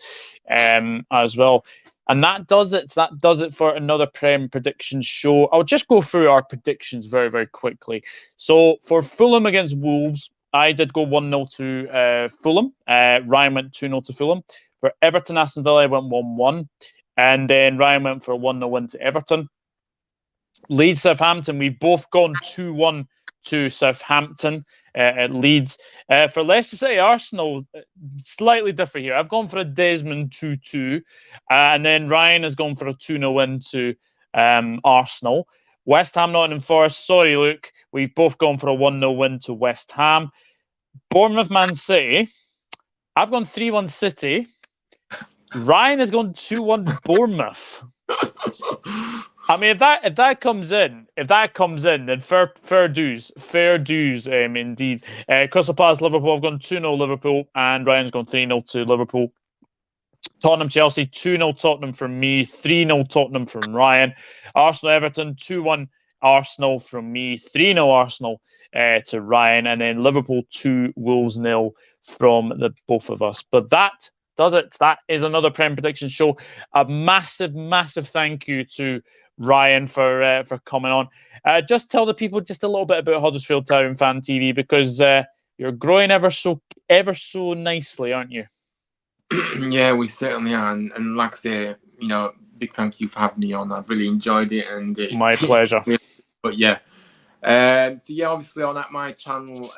Speaker 1: as well. And that does it. That does it for another Prem Predictions Show. I'll just go through our predictions very, very quickly. So for Fulham against Wolves, I did go 1-0 to Fulham. Ryan went 2-0 to Fulham. For Everton Aston Villa, I went 1-1. And then Ryan went for a 1-0 win to Everton. Leeds Southampton, we've both gone 2-1 to Southampton at Leeds. For Leicester City Arsenal, slightly different here. I've gone for a Desmond 2-2. And then Ryan has gone for a 2-0 win to Arsenal. West Ham Nottingham Forest, sorry Luke, we've both gone for a 1-0 win to West Ham. Bournemouth Man City, I've gone 3-1 City. Ryan has gone 2-1 Bournemouth. I mean, if that comes in, then fair dues, indeed. Crystal Palace Liverpool, I've gone 2-0 Liverpool, and Ryan's gone 3-0 to Liverpool. Tottenham Chelsea 2-0 Tottenham from me, 3-0 Tottenham from Ryan. Arsenal Everton 2-1 Arsenal from me, 3-0 Arsenal to Ryan, and then Liverpool 2 Wolves 0 from the both of us. But that does it. That is another Prem Predictions Show. A massive thank you to Ryan for coming on. Just tell the people just a little bit about Huddersfield Town Fan TV, because you're growing ever so nicely, aren't you?
Speaker 2: Yeah, we certainly are. And like I say, big thank you for having me on. I've really enjoyed it, and it's
Speaker 1: my pleasure.
Speaker 2: But yeah. So yeah, obviously on my channel,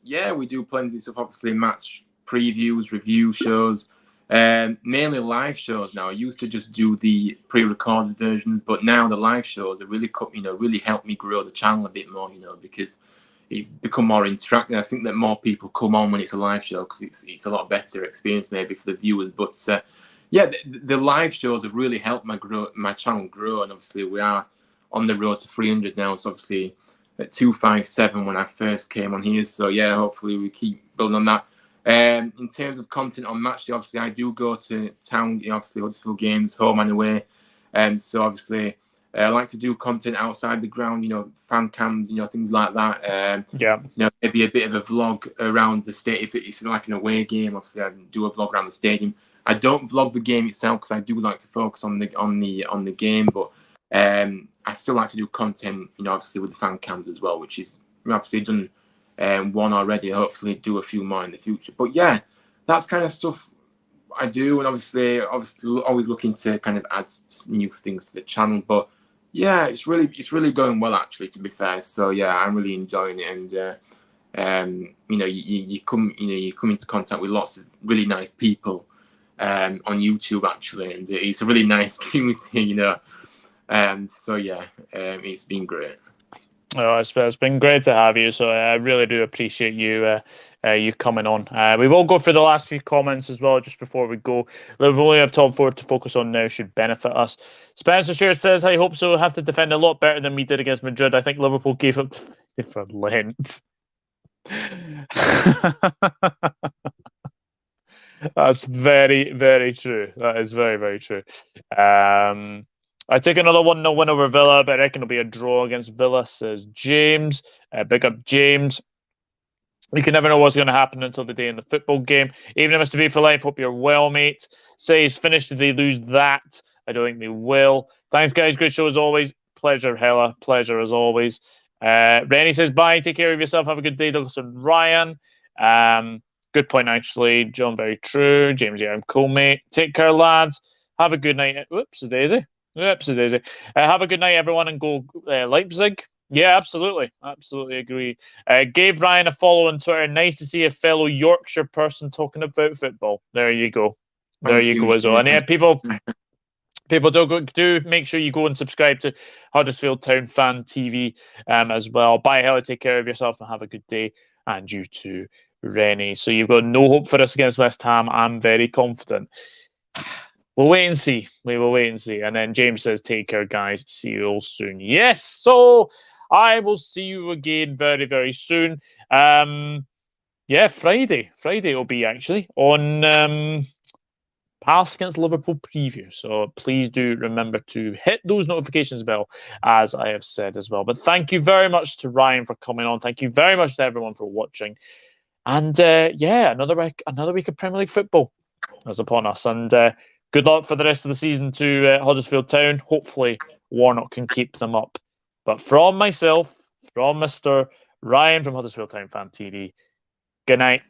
Speaker 2: we do plenty of stuff. Obviously, match previews, review shows, mainly live shows now. I used to just do the pre-recorded versions, but now the live shows are really helped me grow the channel a bit more, because it's become more interactive. I think that more people come on when it's a live show because it's a lot better experience maybe for the viewers. But the live shows have really helped my channel grow, and obviously we are on the road to 300 now. It's obviously at 257 when I first came on here. So yeah, hopefully we keep building on that. In terms of content on Matchday, obviously I do go to town, obviously Huddersfield games, home and away. So obviously I like to do content outside the ground, fan cams, things like that. Maybe a bit of a vlog around the state. If it's like an away game, obviously I do a vlog around the stadium. I don't vlog the game itself because I do like to focus on the game, but I still like to do content, obviously with the fan cams as well, which is obviously done one already. Hopefully do a few more in the future. But yeah, that's kind of stuff I do, and obviously always looking to kind of add new things to the channel. But yeah, it's really going well actually, to be fair. So yeah, I'm really enjoying it, and you come into contact with lots of really nice people on YouTube actually, and it's a really nice community, you know. So yeah, it's been great.
Speaker 1: Oh, it's been great to have you. So I really do appreciate you coming on. We will go through the last few comments as well just before we go. Liverpool only have top four to focus on now, should benefit us. Spencer Shear says, I hope so. Have to defend a lot better than we did against Madrid. I think Liverpool gave up for Lent. That's very, very true. That is very, very true. I take another 1-0 win over Villa, but I reckon it'll be a draw against Villa, says James. Big up James. You can never know what's going to happen until the day in the football game. Even Mr. B for life, hope you're well, mate. Says, finished, did they lose that? I don't think they will. Thanks, guys. Great show as always. Pleasure, hella. Pleasure as always. Rennie says, bye. Take care of yourself. Have a good day, Douglas and Ryan. Good point, actually. John, very true. James, yeah, I'm cool, mate. Take care, lads. Have a good night. Whoops, daisy. Whoops, daisy. Have a good night, everyone, and go Leipzig. Yeah, absolutely. Absolutely agree. Gave Ryan a follow on Twitter. Nice to see a fellow Yorkshire person talking about football. There you go. There you go as well. And yeah, people do make sure you go and subscribe to Huddersfield Town Fan TV as well. Bye, hella. Take care of yourself and have a good day. And you too, Rennie. So you've got no hope for us against West Ham. I'm very confident. We'll wait and see. We will wait and see. And then James says, take care, guys. See you all soon. Yes. So I will see you again very, very soon. Yeah, Friday. Friday will be actually on Palace against Liverpool preview. So please do remember to hit those notifications bell, as I have said as well. But thank you very much to Ryan for coming on. Thank you very much to everyone for watching. And yeah, another week of Premier League football is upon us. And good luck for the rest of the season to Huddersfield Town. Hopefully Warnock can keep them up. But from myself, from Mr. Ryan from Huddersfield Town Fan TV, good night.